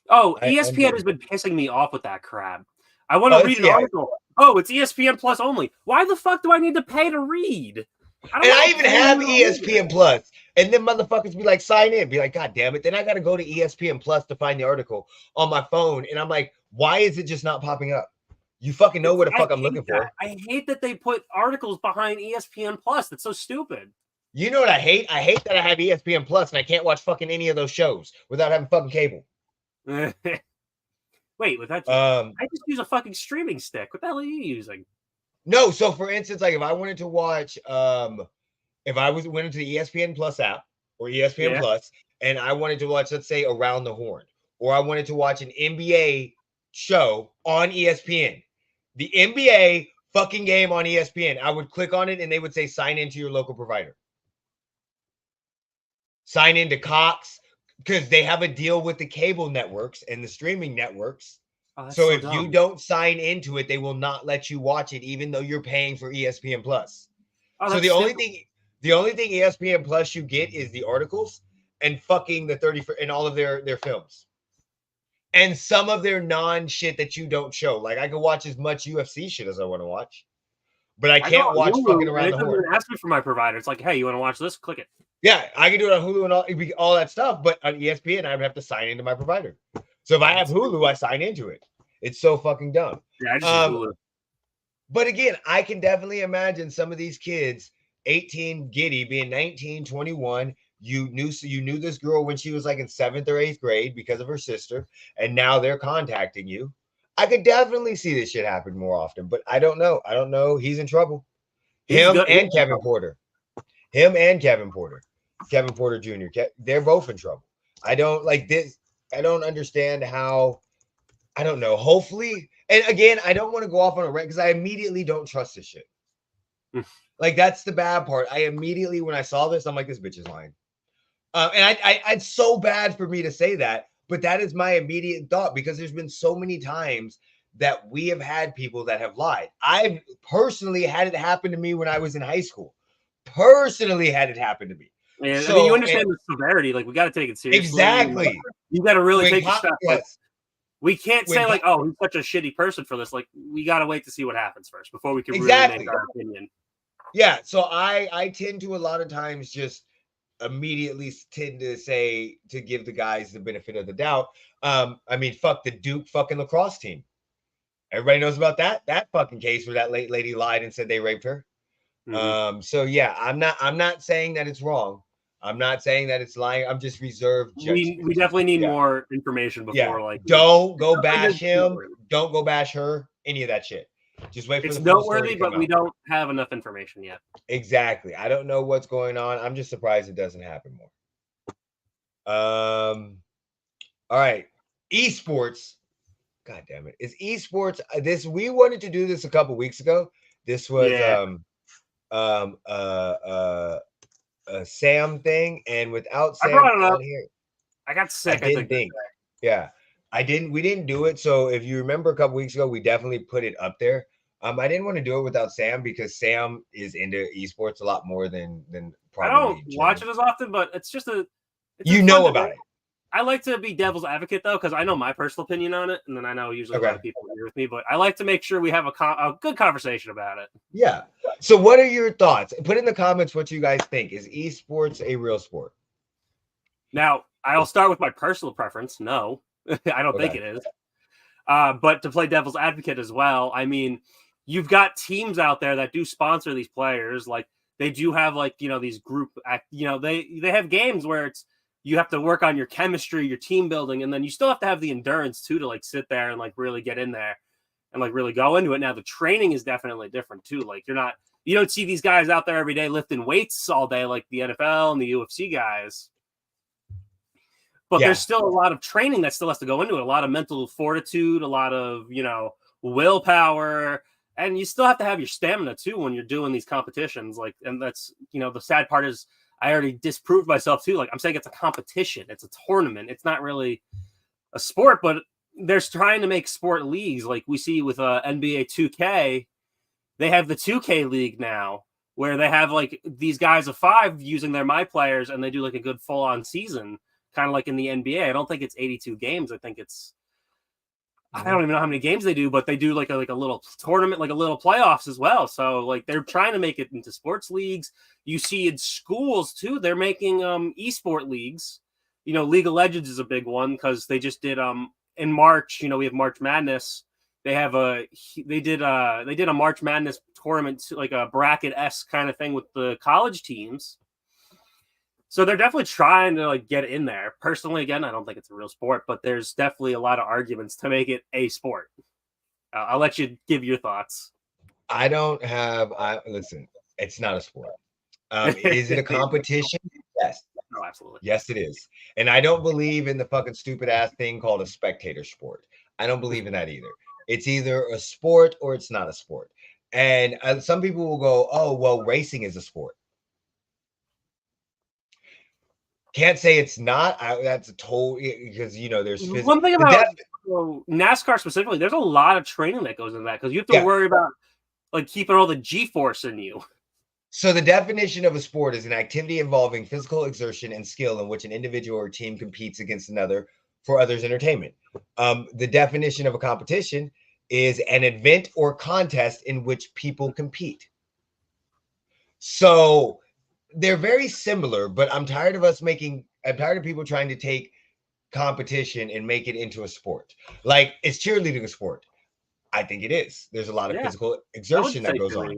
Oh, ESPN has been pissing me off with that crap. I want to read an article. Oh, it's ESPN Plus only. Why the fuck do I need to pay to read? I even have ESPN Plus. And then motherfuckers be like, sign in. Be like, God damn it. Then I got to go to ESPN Plus to find the article on my phone. And I'm like, why is it just not popping up? You fucking know what the fuck I'm looking for. I hate that they put articles behind ESPN Plus. That's so stupid. You know what I hate? I hate that I have ESPN Plus and I can't watch fucking any of those shows without having fucking cable. Wait, without you, I just use a fucking streaming stick. What the hell are you using? No, so for instance, like if I wanted to watch, if I went into the ESPN Plus app or ESPN Plus, and I wanted to watch, let's say, Around the Horn, or I wanted to watch an NBA show on ESPN, the NBA fucking game on ESPN, I would click on it and they would say, sign into your local provider. Sign into Cox, because they have a deal with the cable networks and the streaming networks. So if you don't sign into it, they will not let you watch it, even though you're paying for ESPN Plus. So the only thing ESPN Plus you get is the articles and fucking the 30 and all of their films. And some of their non-shit that you don't show. Like I can watch as much UFC shit as I want to watch. But I can't watch Hulu, fucking Around the Horn. It doesn't ask me for my provider. It's like, hey, you want to watch this? Click it. Yeah, I can do it on Hulu and all that stuff. But on ESPN, I would have to sign into my provider. So if I have Hulu, I sign into it. It's so fucking dumb. Yeah, I just use Hulu. But again, I can definitely imagine some of these kids, 18, Giddy, being 19, 21. You knew this girl when she was like in 7th or 8th grade because of her sister, and now they're contacting you. I could definitely see this shit happen more often, but I don't know. I don't know. He's in trouble. Him and Kevin Porter. Kevin Porter Jr. They're both in trouble. I don't like this. I don't understand how. I don't know. Hopefully, and again, I don't want to go off on a rant because I immediately don't trust this shit. Like that's the bad part. I immediately, when I saw this, I'm like, this bitch is lying. And it's so bad for me to say that, but that is my immediate thought because there's been so many times that we have had people that have lied. I've personally had it happen to me when I was in high school. Personally had it happen to me. Yeah, so, I mean, you understand the severity. Like, we got to take it seriously. Exactly. You got to really take the stuff. Yes. We can't say like, oh, he's such a shitty person for this. Like, we got to wait to see what happens first before we can really make our opinion. Yeah, so I tend to a lot of times just immediately tend to say to give the guys the benefit of the doubt. I mean, fuck the Duke fucking lacrosse team. Everybody knows about that fucking case where that lady lied and said they raped her. Mm-hmm. So yeah, I'm not saying that it's wrong. I'm not saying that it's lying. I'm just reserved judgment. We definitely need more information before like don't go bash him. Don't go bash her. Any of that shit. Just wait for it's noteworthy, but we don't have enough information yet. Exactly. I don't know what's going on. I'm just surprised it doesn't happen more. All right. Esports. God damn it. Is esports this? We wanted to do this a couple weeks ago. This was a Sam thing, and without Sam on here, I got sick. I didn't think. Yeah. We didn't do it. So if you remember a couple weeks ago, we definitely put it up there. I didn't want to do it without Sam because Sam is into esports a lot more than probably. I don't watch it as often, but it's just you know about it. I like to be devil's advocate though, because I know my personal opinion on it, and then I know usually a lot of people agree with me. But I like to make sure we have a good conversation about it. Yeah. So what are your thoughts? Put in the comments what you guys think. Is esports a real sport? Now, I'll start with my personal preference. No. I don't think it is. But to play devil's advocate as well, I mean, you've got teams out there that do sponsor these players. Like they do have these group, they have games where you have to work on your chemistry, your team building, and then you still have to have the endurance too to sit there and really get in there and really go into it. Now the training is definitely different too. Like you don't see these guys out there every day lifting weights all day like the NFL and the UFC guys. But there's still a lot of training that still has to go into it. A lot of mental fortitude, a lot of, willpower. And you still have to have your stamina too when you're doing these competitions. And that's, the sad part is I already disproved myself too. I'm saying it's a competition. It's a tournament. It's not really a sport, but they're trying to make sport leagues. Like we see with NBA 2K, they have the 2K league now where they have these guys of 5 using their My Players and they do a good full on season. Kind of like in the NBA. I don't think it's 82 games. I think I don't even know how many games they do, but they do like a little tournament, like a little playoffs as well. So they're trying to make it into sports leagues. You see in schools too, they're making esport leagues. League of Legends is a big one because they just did in March, we have March Madness. They did a March Madness tournament, like a bracket-esque kind of thing with the college teams. So they're definitely trying to get in there. Personally, again, I don't think it's a real sport, but there's definitely a lot of arguments to make it a sport. I'll let you give your thoughts. Listen, it's not a sport. Is it a competition? Yes. No, absolutely. Yes, it is. And I don't believe in the fucking stupid ass thing called a spectator sport. I don't believe in that either. It's either a sport or it's not a sport. And some people will go, oh, well, racing is a sport. Can't say it's not. That's a total because there's one thing about NASCAR specifically. There's a lot of training that goes into that because you have to worry about keeping all the G-force in you. So the definition of a sport is an activity involving physical exertion and skill in which an individual or team competes against another for others' entertainment. The definition of a competition is an event or contest in which people compete. So they're very similar, but I'm tired of people trying to take competition and make it into a sport. Is cheerleading a sport? I think it is. There's a lot of physical exertion that goes on.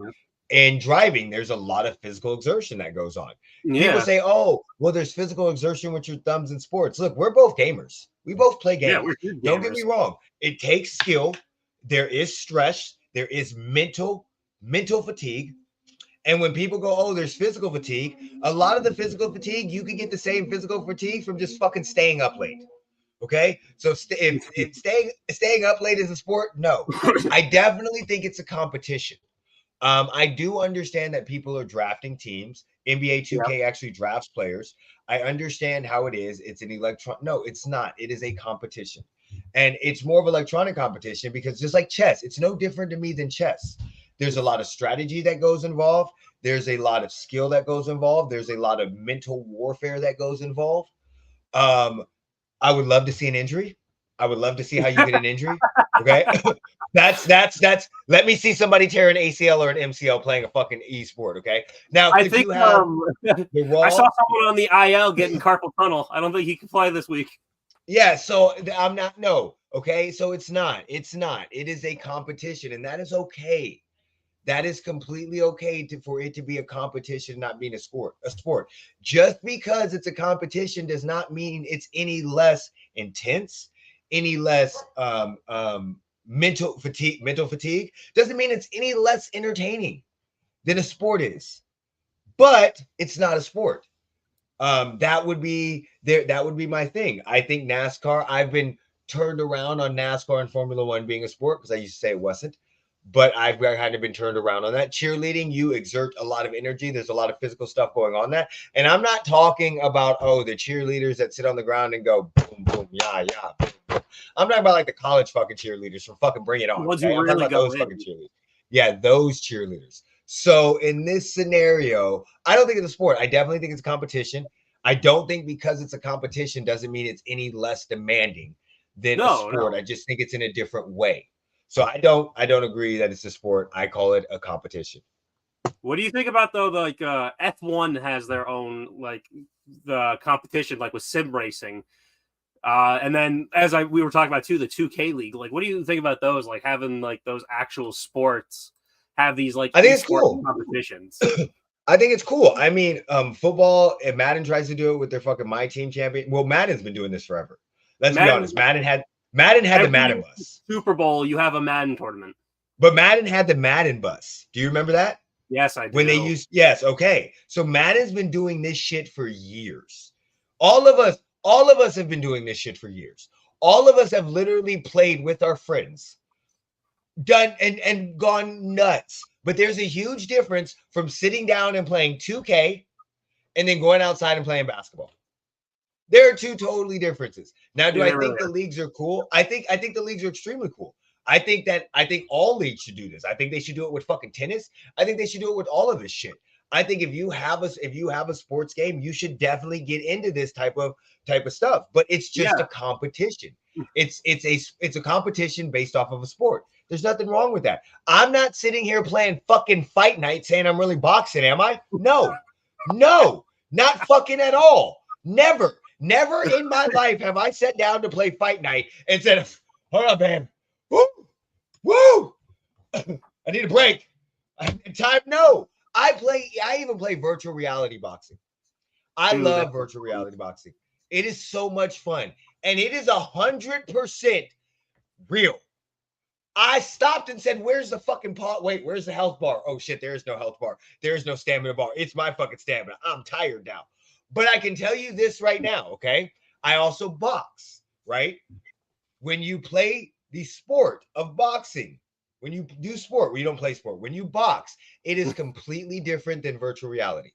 In driving, there's a lot of physical exertion that goes on. People say, oh, well, there's physical exertion with your thumbs in sports. Look, we're both gamers. We both play games. Don't get me wrong. It takes skill. There is stress. There is mental fatigue. And when people go, oh, there's physical fatigue, a lot of the physical fatigue, you can get the same physical fatigue from just fucking staying up late. Okay? So if staying up late is a sport, no. I definitely think it's a competition. I do understand that people are drafting teams. NBA 2K actually drafts players. I understand how it is. It's an no, it's not. It is a competition. And it's more of electronic competition because just like chess, it's no different to me than chess. There's a lot of strategy that goes involved. There's a lot of skill that goes involved. There's a lot of mental warfare that goes involved. I would love to see an injury. I would love to see how you get an injury. Okay. That's let me see somebody tear an ACL or an MCL playing a fucking esport. Okay. Now, I could think you have the raw? I saw someone on the IL getting carpal tunnel. I don't think he can play this week. Yeah, so I'm not, no. Okay. So it's not. It is a competition, and that is okay. That is completely okay for it to be a competition, not being a sport. Just because it's a competition does not mean it's any less intense, any less mental fatigue. Mental fatigue doesn't mean it's any less entertaining than a sport is. But it's not a sport. That would be there. That would be my thing. I think NASCAR. I've been turned around on NASCAR and Formula One being a sport because I used to say it wasn't. But I've kind of been turned around on that. Cheerleading, you exert a lot of energy. There's a lot of physical stuff going on there. And I'm not talking about, the cheerleaders that sit on the ground and go boom, boom, yeah, yeah. Boom, boom. I'm talking about like the college fucking cheerleaders from fucking Bring It On. Okay? I'm talking about those fucking cheerleaders. Yeah, those cheerleaders. So in this scenario, I don't think it's a sport. I definitely think it's a competition. I don't think because it's a competition doesn't mean it's any less demanding than a sport. No. I just think it's in a different way. So I don't agree that it's a sport. I call it a competition. What do you think about though? Like F1 has their own like the competition, like with sim racing, and then we were talking about too, the 2K League. Like, what do you think about those? Like having like those actual sports have these like I think it's cool competitions. I think it's cool. I mean, football and Madden tries to do it with their fucking My Team champion. Well, Madden's been doing this forever. Let's be honest. Madden had the Madden bus. Super Bowl, you have a Madden tournament. But Madden had the Madden bus. Do you remember that? Yes, I do. When they used, yes, okay. So Madden's been doing this shit for years. All of us have been doing this shit for years. All of us have literally played with our friends, done and gone nuts. But there's a huge difference from sitting down and playing 2K and then going outside and playing basketball. There are two totally differences. Now, do I think the leagues are cool? I think the leagues are extremely cool. I think all leagues should do this. I think they should do it with fucking tennis. I think they should do it with all of this shit. I think if you have a sports game, you should definitely get into this type of stuff. But it's just a competition. It's a competition based off of a sport. There's nothing wrong with that. I'm not sitting here playing fucking Fight Night saying I'm really boxing, am I? No, not fucking at all. Never in my life have I sat down to play Fight Night and said, hold up, man. Woo! I need a break. Time. No. I even play virtual reality boxing. I love virtual reality boxing. It is so much fun. And it is 100% real. I stopped and said, where's the fucking pot? Wait, where's the health bar? Oh shit, there is no health bar. There is no stamina bar. It's my fucking stamina. I'm tired now. But I can tell you this right now, okay? I also box, right? When you play the sport of boxing, when you do sport, when you don't play sport, when you box, it is completely different than virtual reality.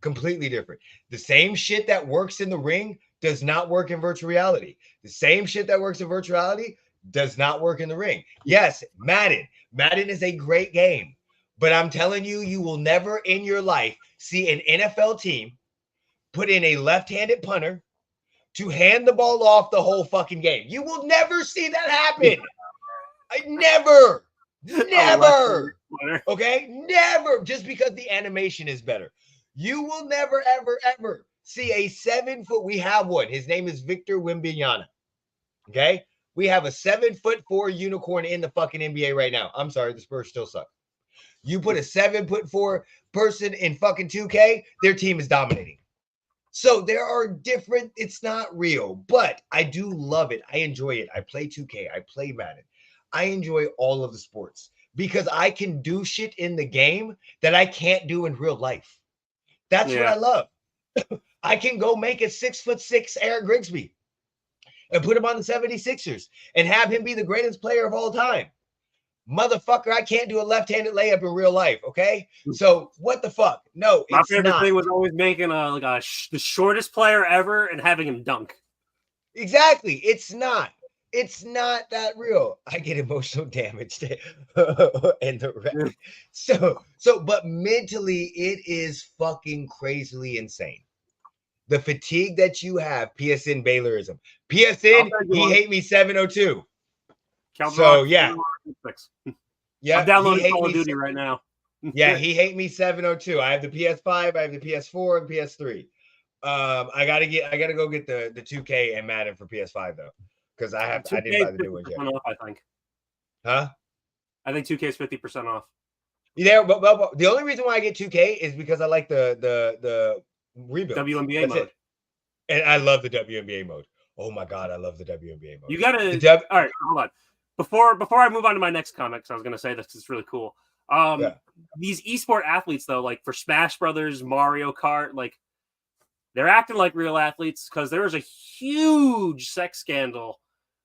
Completely different. The same shit that works in the ring does not work in virtual reality. The same shit that works in virtual reality does not work in the ring. Yes, Madden. Madden is a great game. But I'm telling you, you will never in your life see an NFL team put in a left-handed punter to hand the ball off the whole fucking game. You will never see that happen. Never. Okay? Never. Just because the animation is better. You will never, ever, ever see a 7-foot. We have one. His name is Victor Wembanyama. Okay? We have a 7'4" unicorn in the fucking NBA right now. I'm sorry, the Spurs still suck. You put a 7'4" person in fucking 2K, their team is dominating. So there are different, it's not real, but I do love it. I enjoy it. I play 2K. I play Madden. I enjoy all of the sports because I can do shit in the game that I can't do in real life. That's what I love. I can go make a 6'6" Eric Grigsby and put him on the 76ers and have him be the greatest player of all time. Motherfucker, I can't do a left-handed layup in real life, okay? So what the fuck? No, my favorite thing was always making the shortest player ever and having him dunk. Exactly. It's not that real. I get emotional damage and the rest. So, but mentally, it is fucking crazily insane. the fatigue that you have, PSN Baylorism. PSN, he hate me 702. So yeah. Yeah, I'm downloading Call of Duty right now. Yeah, he hate me 702. I have the PS5, I have the PS4 and PS3. I gotta go get the 2K and Madden for PS5 though, because I didn't buy the new one yet. Off, I think. Huh? I think 2K is 50% off. Yeah, but the only reason why I get 2K is because I like the rebuild WNBA mode. It. And I love the WNBA mode. Oh my god, I love the WNBA mode. You gotta all right, hold on. Before I move on to my next comic, because I was gonna say this, it's really cool. These esport athletes though, like for Smash Brothers, Mario Kart, like they're acting like real athletes because there was a huge sex scandal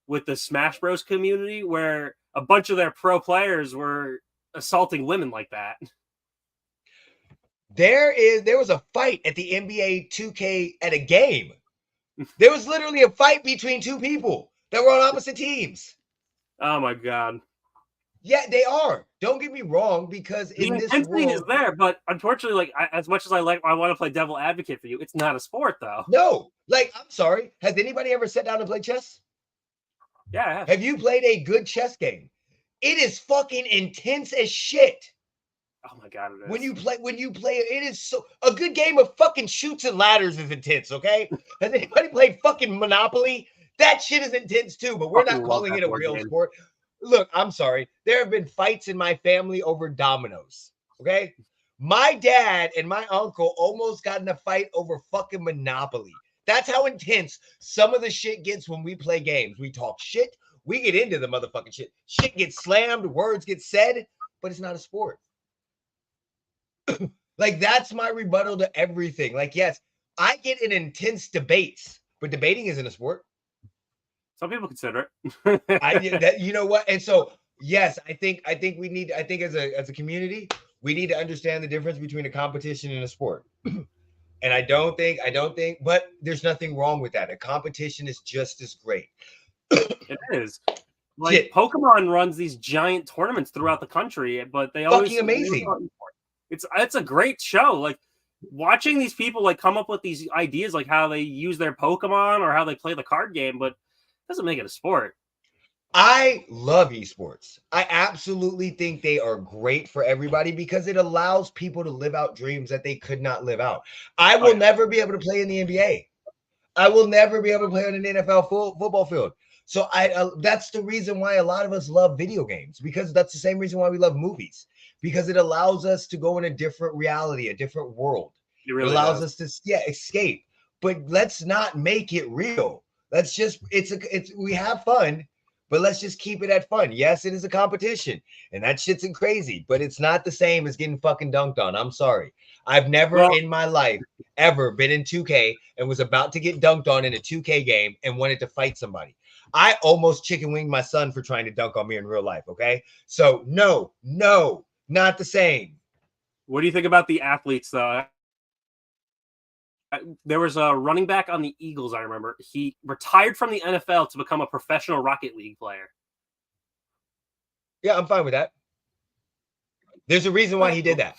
with the Smash Bros community where a bunch of their pro players were assaulting women like that. There was a fight at the NBA 2K at a game. There was literally a fight between two people that were on opposite teams. Oh my god. Yeah, they are. Don't get me wrong, because in this world is there, but unfortunately, like as much as I want to play devil advocate for you, it's not a sport though. No, like I'm sorry. Has anybody ever sat down and played chess? Yeah, I have. Have you played a good chess game? It is fucking intense as shit. Oh my god, it is. When you play, it is so a good game of fucking shoots and ladders is intense. Okay, has anybody played fucking Monopoly? That shit is intense too. But we're not calling it a real sport. Look, I'm sorry. There have been fights in my family over dominoes. Okay, my dad and my uncle almost got in a fight over fucking Monopoly. That's how intense some of the shit gets when we play games. We talk shit. We get into the motherfucking shit. Shit gets slammed. Words get said. But it's not a sport. Like, that's my rebuttal to everything. Like, yes, I get in intense debates, but debating isn't a sport. Some people consider it. You know what? And so, yes, I think we need. I think as a community, we need to understand the difference between a competition and a sport. And I don't think, but there's nothing wrong with that. A competition is just as great. It is. Like Pokemon runs these giant tournaments throughout the country, but they always fucking amazing. It's a great show. Like watching these people like come up with these ideas, like how they use their Pokemon or how they play the card game, but it doesn't make it a sport. I love esports. I absolutely think they are great for everybody because it allows people to live out dreams that they could not live out. I will never be able to play in the NBA. I will never be able to play on an NFL football field. So that's the reason why a lot of us love video games, because that's the same reason why we love movies, because it allows us to go in a different reality, a different world. It allows us to escape. But let's not make it real. Let's just we have fun, but let's just keep it at fun. Yes, it is a competition, and that shit's crazy, but it's not the same as getting fucking dunked on. I'm sorry. I've never in my life ever been in 2K and was about to get dunked on in a 2K game and wanted to fight somebody. I almost chicken winged my son for trying to dunk on me in real life. Okay. So no, not the same. What do you think about the athletes though? There was a running back on the Eagles. I remember he retired from the NFL to become a professional Rocket League player. Yeah, I'm fine with that. There's a reason why he did that.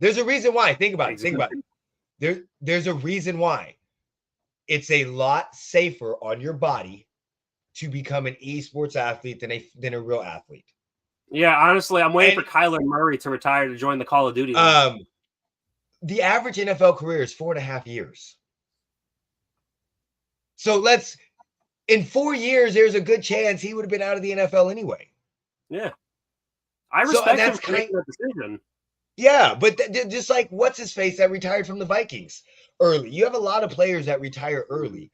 There's a reason why. Think about it. There's a reason why. It's a lot safer on your body to become an esports athlete than a real athlete. Yeah, honestly, I'm waiting for Kyler Murray to retire to join the Call of Duty league. The average NFL career is 4.5 years. So in 4 years, there's a good chance he would have been out of the NFL anyway. Yeah. I respect him for making that decision. Yeah, but just like what's his face that retired from the Vikings early. You have a lot of players that retire early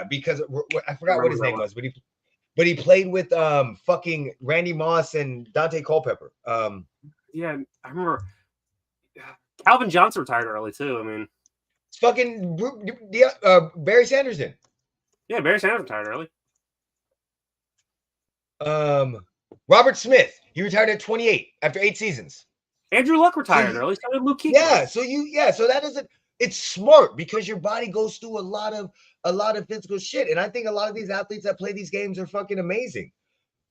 because I forgot what his name was, but he played with fucking Randy Moss and Dante Culpepper. Yeah, I remember Calvin Johnson retired early too. I mean, it's fucking Barry Sanderson. Yeah, Barry Sanders retired early. Robert Smith, he retired at 28 after 8 seasons. Andrew Luck retired early. So did Luke Kuechly. Yeah, so that doesn't. It's smart because your body goes through a lot of physical shit, and I think a lot of these athletes that play these games are fucking amazing.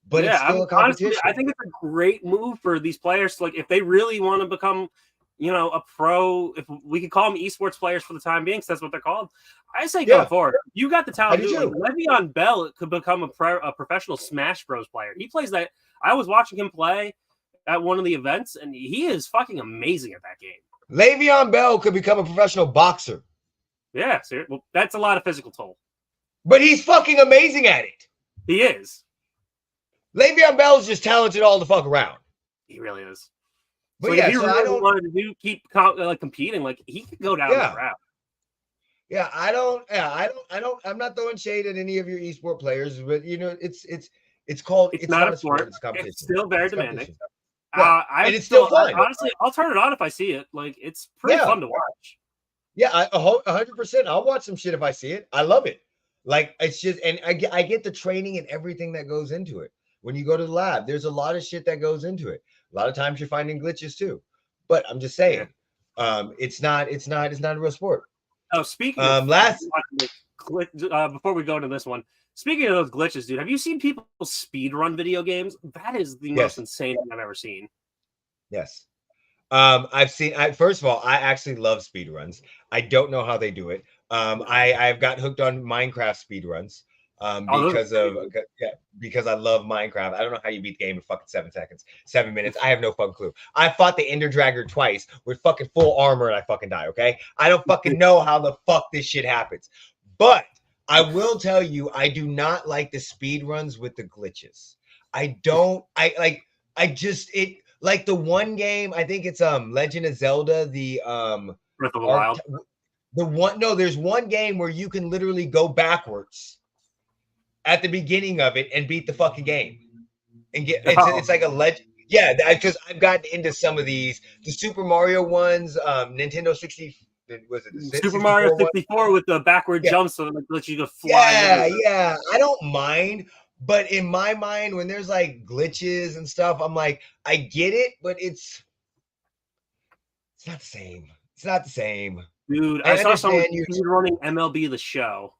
But it's still a competition. Honestly, I think it's a great move for these players. Like, if they really want to become a pro, if we could call them esports players for the time being, because that's what they're called. I say Yeah. going forward, you got the talent. I do too. Like, Le'Veon Bell could become a professional Smash Bros player. He plays that. I was watching him play at one of the events, and he is fucking amazing at that game. Le'Veon Bell could become a professional boxer. Yeah, well, that's a lot of physical toll. But he's fucking amazing at it. He is. Le'Veon Bell's just talented all the fuck around. He really is. But so yeah, if he so really wanted to keep competing, like, he could go down that route. Yeah, I'm not throwing shade at any of your esport players, but it's called it's not a sport, it's competition. It's still very demanding. And it's still fun. Honestly, I'll turn it on if I see it. Like, it's pretty fun to watch. Yeah, 100%. I'll watch some shit if I see it. I love it. Like, it's just, and I get the training and everything that goes into it. When you go to the lab, there's a lot of shit that goes into it. A lot of times you're finding glitches too. But I'm just saying, it's not a real sport. Oh, speaking of before we go into this one, speaking of those glitches, dude, have you seen people speed run video games? That is the most insane thing I've ever seen. Yes. I've seen. First of all, I actually love speed runs. I don't know how they do it. I've got hooked on Minecraft speed runs. Because I love Minecraft. I don't know how you beat the game in fucking 7 minutes. I have no fucking clue. I fought the Ender Dragon twice with fucking full armor and I fucking die. Okay, I don't fucking know how the fuck this shit happens. But I will tell you, I do not like the speed runs with the glitches. I don't. Like the one game, I think it's Legend of Zelda, the Breath of the Wild. There's one game where you can literally go backwards at the beginning of it and beat the fucking game and get it's like a legend. Yeah, because I've gotten into some of these, the Super Mario ones, Nintendo 60. Was it the Super Mario 64 with the backward jumps so that lets you go fly? Yeah. I don't mind. But in my mind, when there's like glitches and stuff, I'm like, I get it, but it's not the same. It's not the same. Dude, I saw someone running MLB The Show.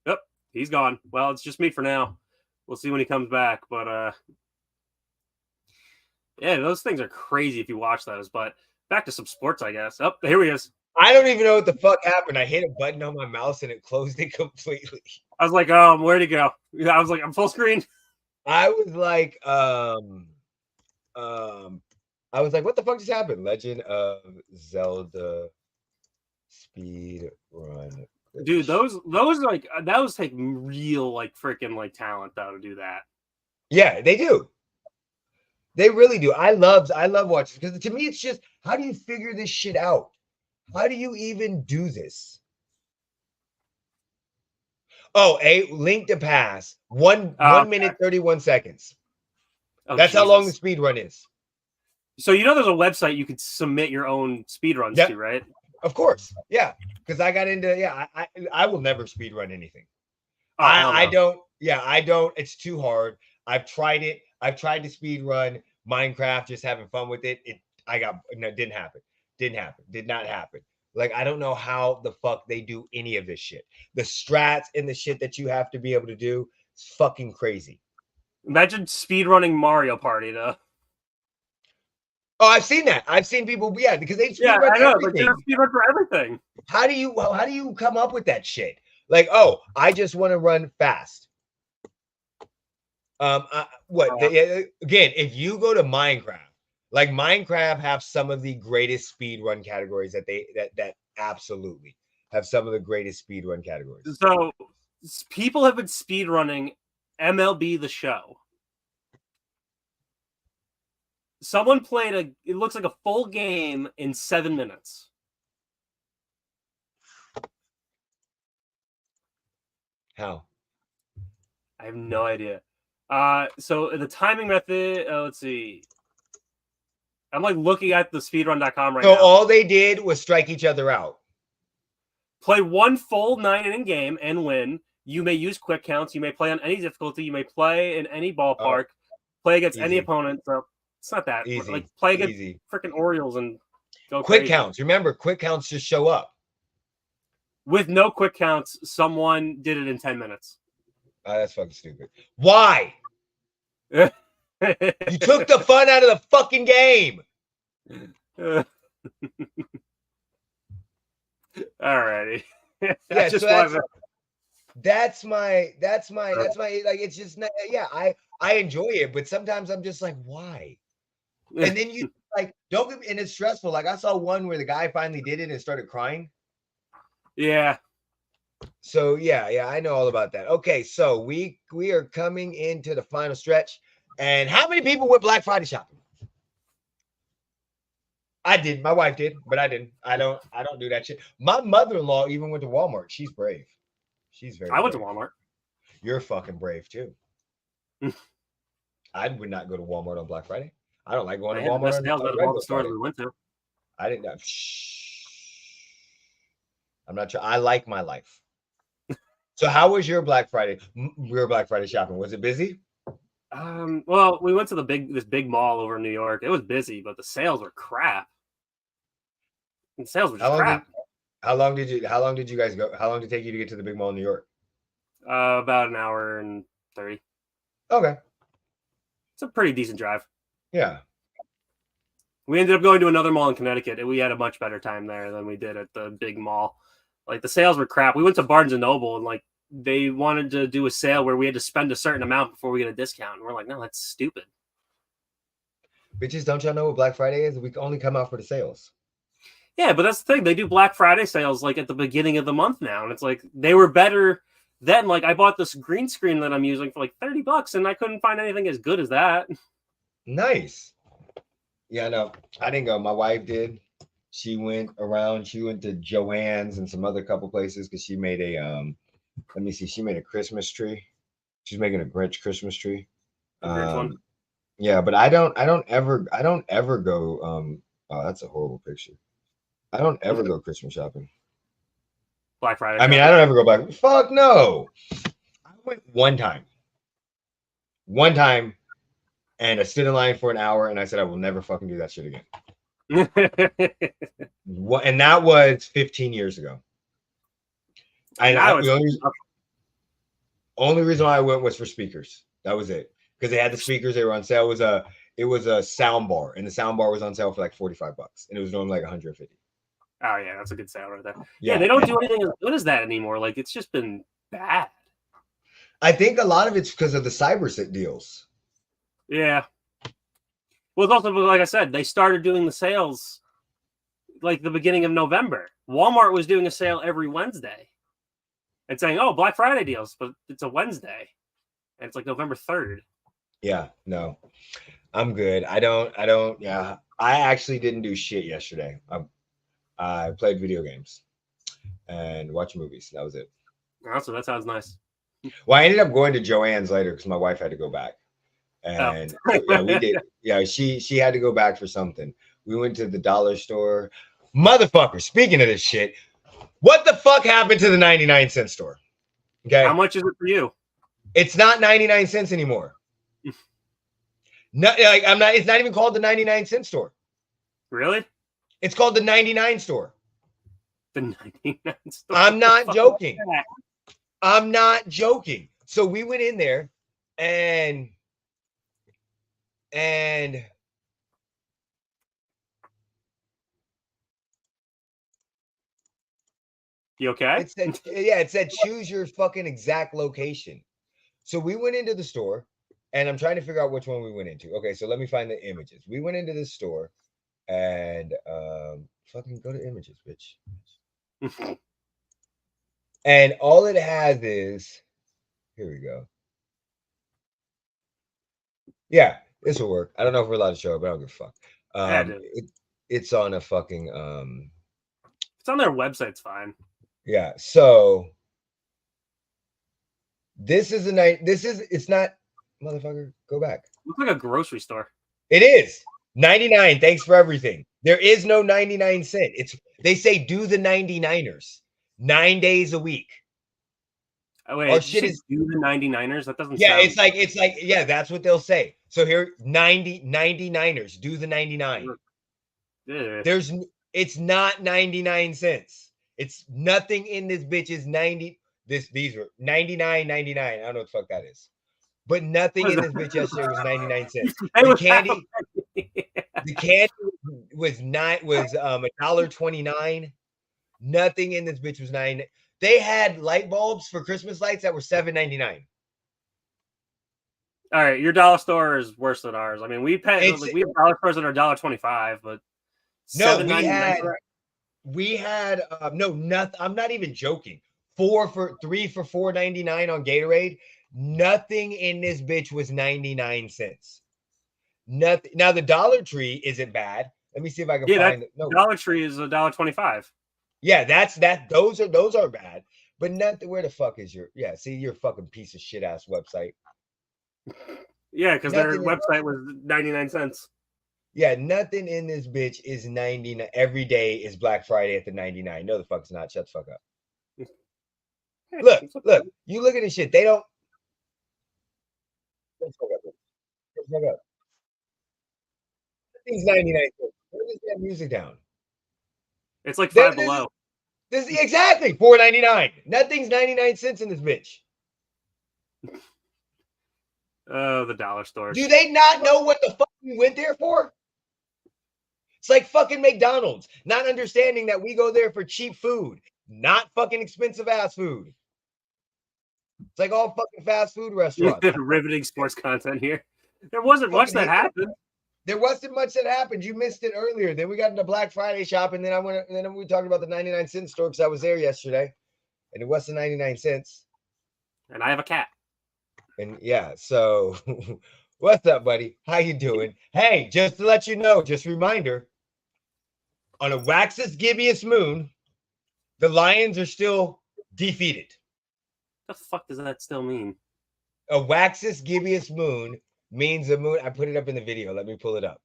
Yep, he's gone. Well, it's just me for now. We'll see when he comes back. But yeah, those things are crazy if you watch those. But back to some sports, I guess. Oh, here he is. I don't even know what the fuck happened. I hit a button on my mouse and it closed it completely. I was like, where'd he go? I was like, I'm full screen. I was like, what the fuck just happened? Legend of Zelda speed run. Dude, those take real like freaking like talent though to do that. Yeah, they do. They really do. I love watching, because to me it's just, how do you figure this shit out? How do you even do this? Oh, a link to pass. 1 minute 31 seconds. Oh, that's Jesus. How long the speed run is. So there's a website you could submit your own speed runs to, right? Of course. Yeah. Because I got into I will never speed run anything. I don't. Yeah, I don't. It's too hard. I've tried it. I've tried to speed run Minecraft, just having fun with it. It didn't happen. Did not happen. Like, I don't know how the fuck they do any of this shit. The strats and the shit that you have to be able to do is fucking crazy. Imagine speedrunning Mario Party, though. Oh, I've seen that. I've seen people, because they speedrun everything. But speedrun for everything. How do you come up with that shit? Like, I just want to run fast. Again, if you go to Minecraft, like Minecraft have some of the greatest speedrun categories that absolutely have some of the greatest speedrun categories. So people have been speedrunning MLB The Show. Someone played it looks like a full game in 7 minutes. How? I have no idea. So the timing method, let's see. I'm like looking at the speedrun.com right now. So all they did was strike each other out. Play one full 9-inning game and win. You may use quick counts. You may play on any difficulty. You may play in any ballpark. Play against any opponent. So it's not that easy. Like, play against freaking Orioles and go quick crazy. Counts. Remember, quick counts just show up. With no quick counts, someone did it in 10 minutes. That's fucking stupid. Why? You took the fun out of the fucking game. Alrighty. Yeah, just so that's my like it's just not, yeah, I enjoy it, but sometimes I'm just like, why? And then you like don't get me, and it's stressful. Like I saw one where the guy finally did it and started crying. Yeah. So yeah, I know all about that. Okay, so we are coming into the final stretch. And how many people went Black Friday shopping? I did. My wife did, but I didn't. I don't do that shit. My mother-in-law even went to Walmart. She's brave. She's very I went to brave. Walmart. You're fucking brave too. I would not go to Walmart on Black Friday. I don't like going to I had the Walmart best on sales out of all regular the stores Friday. we went to. I didn't know. I'm not sure. I like my life. So how was your Black Friday? Your Black Friday shopping? Was it busy? Well, we went to this big mall over in New York. It was busy, but the sales were crap. And sales were just crap. How long did you guys go? How long did it take you to get to the big mall in New York? About an hour and 30. Okay. It's a pretty decent drive. Yeah. We ended up going to another mall in Connecticut, and we had a much better time there than we did at the big mall. Like the sales were crap. We went to Barnes and Noble, and like they wanted to do a sale where we had to spend a certain amount before we get a discount. And we're like, no, that's stupid. Bitches, don't y'all know what Black Friday is? We only come out for the sales. Yeah, but that's the thing. They do Black Friday sales like at the beginning of the month now, and it's like they were better then. Like I bought this green screen that I'm using for like $30, and I couldn't find anything as good as that. Nice. Yeah, no, I didn't go. My wife did. She went around. She went to Joann's and some other couple places because she made a let me see. She made a Christmas tree. She's making a Grinch Christmas tree. Grinch one. Yeah, but I don't ever go. Oh, that's a horrible picture. I don't ever go Christmas shopping. Black Friday. I mean, I don't ever go back. Fuck no. I went one time. And I stood in line for an hour, and I said I will never fucking do that shit again. And that was 15 years ago. The only reason why I went was for speakers. That was it. Because they had the speakers, they were on sale. It was a sound bar, and the sound bar was on sale for like $45, and it was normally like 150. Oh yeah, that's a good sale right there. Yeah, they don't do anything as good as that anymore. Like it's just been bad. I think a lot of it's because of the cyber deals. Yeah. Well, it's also, like I said, they started doing the sales like the beginning of November. Walmart was doing a sale every Wednesday and saying, oh, Black Friday deals, but it's a Wednesday. And it's like November 3rd. Yeah, no, I'm good. I don't. Yeah, I actually didn't do shit yesterday. I played video games and watched movies. That was it. Oh, so that sounds nice. Well, I ended up going to Joann's later because my wife had to go back. And yeah, we did. Yeah, she had to go back for something. We went to the dollar store. Motherfucker, speaking of this shit, what the fuck happened to the 99-cent store? Okay. How much is it for you? It's not 99 cents anymore. No, like it's not even called the 99-cent store. Really? It's called the 99 store. The 99 store. I'm not joking. I'm not joking. So we went in there and you okay? It said choose your fucking exact location. So we went into the store, and I'm trying to figure out which one we went into. Okay, so let me find the images. We went into this store, and fucking go to images, bitch. And all it has is, here we go. Yeah, this will work. I don't know if we're allowed to show it, but I don't give a fuck. It's on a fucking it's on their website. It's fine. Yeah. So this is it's not, motherfucker, go back. Looks like a grocery store. It is 99. Thanks for everything. There is no 99 cent. They say do the 99ers 9 days a week. Oh wait, shit is do the 99ers. That doesn't. Yeah, it's like yeah, that's what they'll say. So here 99ers do the 99. It's not 99 cents. It's nothing in this bitch is 90. These were 99.99. I don't know what the fuck that is. But nothing in this bitch yesterday was 99 cents. The candy $1.29. Nothing in this bitch was 9. They had light bulbs for Christmas lights that were $7.99. All right, your dollar store is worse than ours. I mean, we pay we have dollar stores that are $1.25, but no, $7.99. We had no nothing. I'm not even joking. 3 for $4.99 on Gatorade. Nothing in this bitch was 99 cents. Nothing. Now the Dollar Tree isn't bad. Let me see if I can find it. No, Dollar Tree is $1.25. Yeah, that's that. Those are bad. But nothing. Where the fuck is your? Yeah, see your fucking piece of shit ass website. Yeah, because their website was 99 cents. Yeah, nothing in this bitch is 99. Every day is Black Friday at the 99. No, the fuck it's not. Shut the fuck up. Look. You look at this shit. They don't. Shut the fuck up. Shut the fuck up. Things 99 cents. What is that music down? It's like Five Below. This is exactly $4.99. Nothing's 99 cents in this bitch. Oh, the dollar store. Do they not know what the fuck we went there for? It's like fucking McDonald's, not understanding that we go there for cheap food, not fucking expensive ass food. It's like all fucking fast food restaurants. Riveting sports content here. There wasn't much that happened. There wasn't much that happened. You missed it earlier. Then we got into Black Friday shop, and then we talked about the 99-cent store because I was there yesterday, and it wasn't 99 cents. And I have a cat. And yeah, so what's up, buddy? How you doing? Hey, just to let you know, just a reminder, on a waxus gibbous moon, the Lions are still defeated. What the fuck does that still mean? A waxus gibbous moon means the moon. I put it up in the video. Let me pull it up.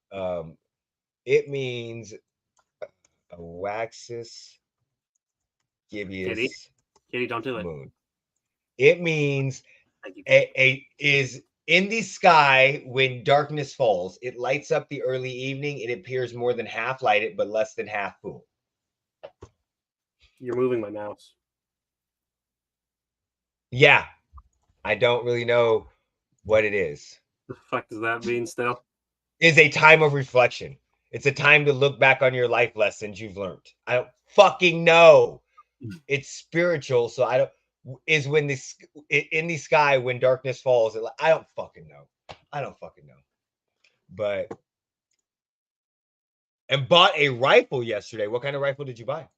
It means a waxus gibbous Kitty, don't do it. moon. It means is in the sky when darkness falls. It lights up the early evening. It appears more than half lighted, but less than half full. You're moving my mouse. Yeah, I don't really know what it is. The fuck does that mean still? Is a time of reflection. It's a time to look back on your life lessons you've learned. I don't fucking know. It's spiritual, so I don't. Is when this in the sky when darkness falls. I don't fucking know. But and bought a rifle yesterday. What kind of rifle did you buy?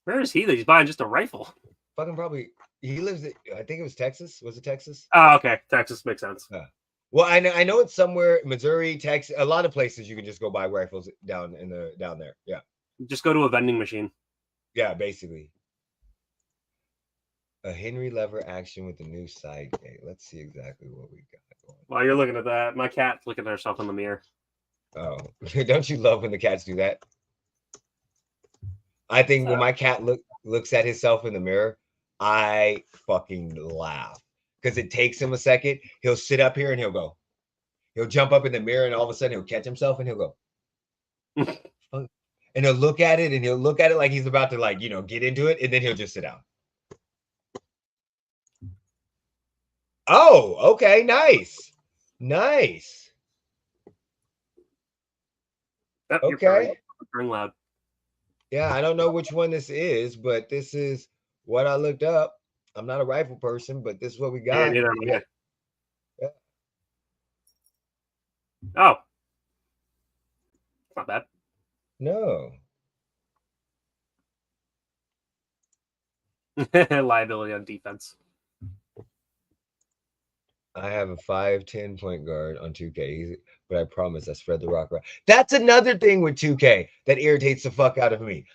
Where is he that he's buying just a rifle? Fucking probably. He lives at, I think it was Texas. Was it Texas? Oh, okay. Texas makes sense. Well, I know it's somewhere Missouri, Texas. A lot of places you can just go buy rifles down there. Yeah. Just go to a vending machine. Yeah, basically. A Henry lever action with the new side gate. Let's see exactly what we got going. While you're looking at that, my cat's looking at herself in the mirror. Oh, don't you love when the cats do that? I think when my cat looks at himself in the mirror, I fucking laugh because it takes him a second. He'll sit up here and he'll jump up in the mirror and all of a sudden he'll catch himself and he'll go, and he'll look at it like he's about to get into it, and then he'll just sit down. Oh, okay, nice. Okay. You're loud. Yeah, I don't know which one this is, but this is what I looked up. I'm not a rifle person, but this is what we got. Yeah. Oh. Not bad. No. Liability on defense. I have a 5'10" point guard on 2K, but I promise I spread the rock around. That's another thing with 2K that irritates the fuck out of me.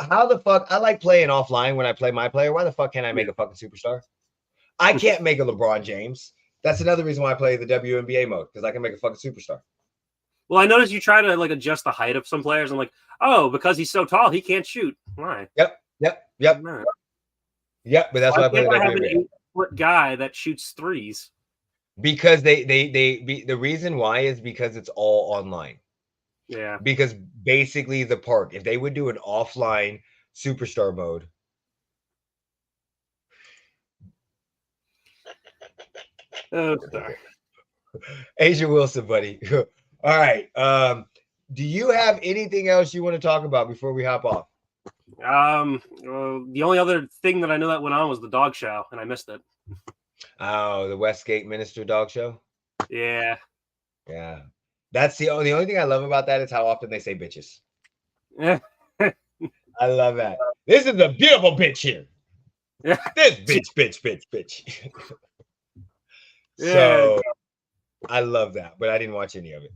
How the fuck? I like playing offline when I play my player. Why the fuck can't I make a fucking superstar? I can't make a LeBron James. That's another reason why I play the WNBA mode, because I can make a fucking superstar. Well, I noticed you try to adjust the height of some players. I'm like, oh, because he's so tall, he can't shoot. Why? Yep. But that's why I play the WNBA. An 8-foot guy that shoots threes. Because the reason why is because it's all online. Yeah. Because basically the park, if they would do an offline superstar mode. Oh, sorry. Asia Wilson, buddy. All right. Do you have anything else you want to talk about before we hop off? The only other thing that I know that went on was the dog show, and I missed it. Oh, the Westgate Minister dog show? Yeah. Yeah. That's the only thing I love about that is how often they say bitches. Yeah. I love that. This is a beautiful bitch here. Yeah. This bitch. So I love that, but I didn't watch any of it.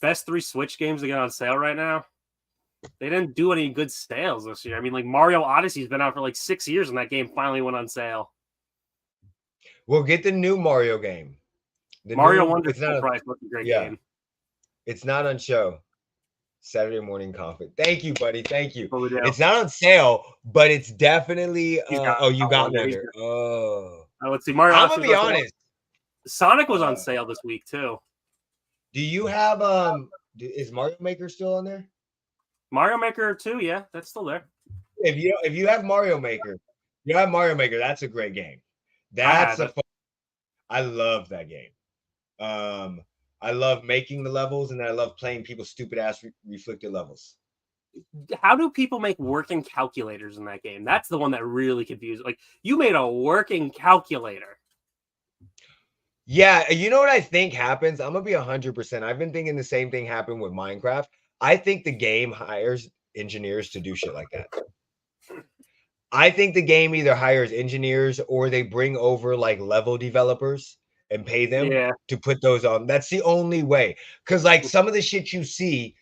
Best 3 Switch games to get on sale right now. They didn't do any good sales this year. I mean, like Mario Odyssey's been out for like 6 years, and that game finally went on sale. We'll get the new Mario game. Mario Wonder full price. What's a great game? It's not on show. Saturday morning conflict. Thank you, buddy. Thank you. It's not on sale, but it's definitely. You got Wonder. Let's see. Mario. I'm gonna be honest. Sonic was on sale this week too. Do you have is Mario Maker still on there? Mario Maker 2, yeah, that's still there. If you have Mario Maker, that's a great game. I love that game. I love making the levels, and I love playing people's stupid ass reflected levels. How do people make working calculators in that game? That's the one that really confused. Like, you made a working calculator. Yeah, you know what I think happens? I'm gonna be 100%. I've been thinking the same thing happened with Minecraft. I think the game hires engineers to do shit like that. I think the game either hires engineers or they bring over like level developers and pay them to put those on. That's the only way. Because like some of the shit you see,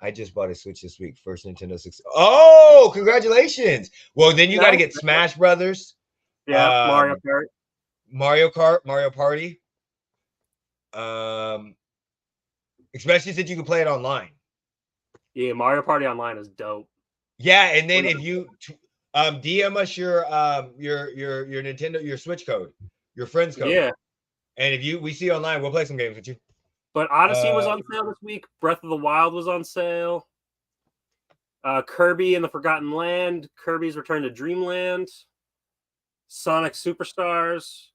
I just bought a Switch this week, first Nintendo 6. Oh, congratulations! Well, then you got to get Smash Brothers. Yeah, Mario Kart, Mario Party. Especially since you can play it online. Yeah, Mario Party Online is dope. Yeah, and then if you DM us your Nintendo, your Switch code, your friend's code. Yeah. And if we see you online, we'll play some games with you. But Odyssey was on sale this week. Breath of the Wild was on sale. Kirby and the Forgotten Land. Kirby's Return to Dreamland. Sonic Superstars.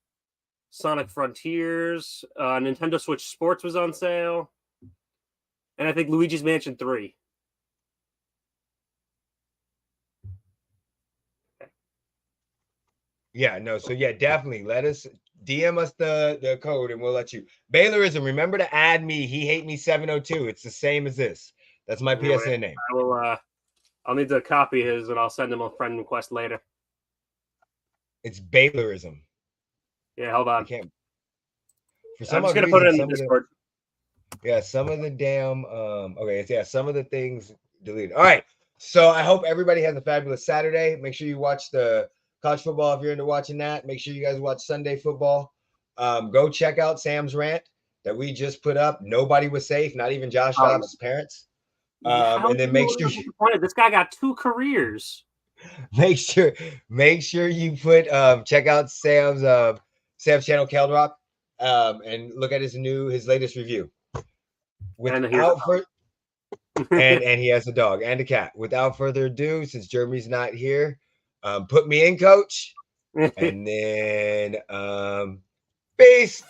Sonic Frontiers. Nintendo Switch Sports was on sale. And I think Luigi's Mansion 3. Yeah, no. So yeah, definitely DM us the code and we'll let you. Baylorism, remember to add me. He hate me 702. It's the same as this. That's my PSN name. I will. I'll need to copy his and I'll send him a friend request later. It's Baylorism. Yeah, hold on. I can't. I'm just gonna put it in the Discord. Some of the damn. Some of the things deleted. All right. So I hope everybody has a fabulous Saturday. Make sure you watch the college football if you're into watching that. Make sure you guys watch Sunday football. Go check out Sam's rant that we just put up. Nobody was safe, not even Josh Dobbs' parents. And then make sure this guy got 2 careers. Make sure you put check out Sam's channel, Keldrock, and look at his latest review. And he has a dog and a cat. Without further ado, since Jeremy's not here, put me in, coach. And then peace.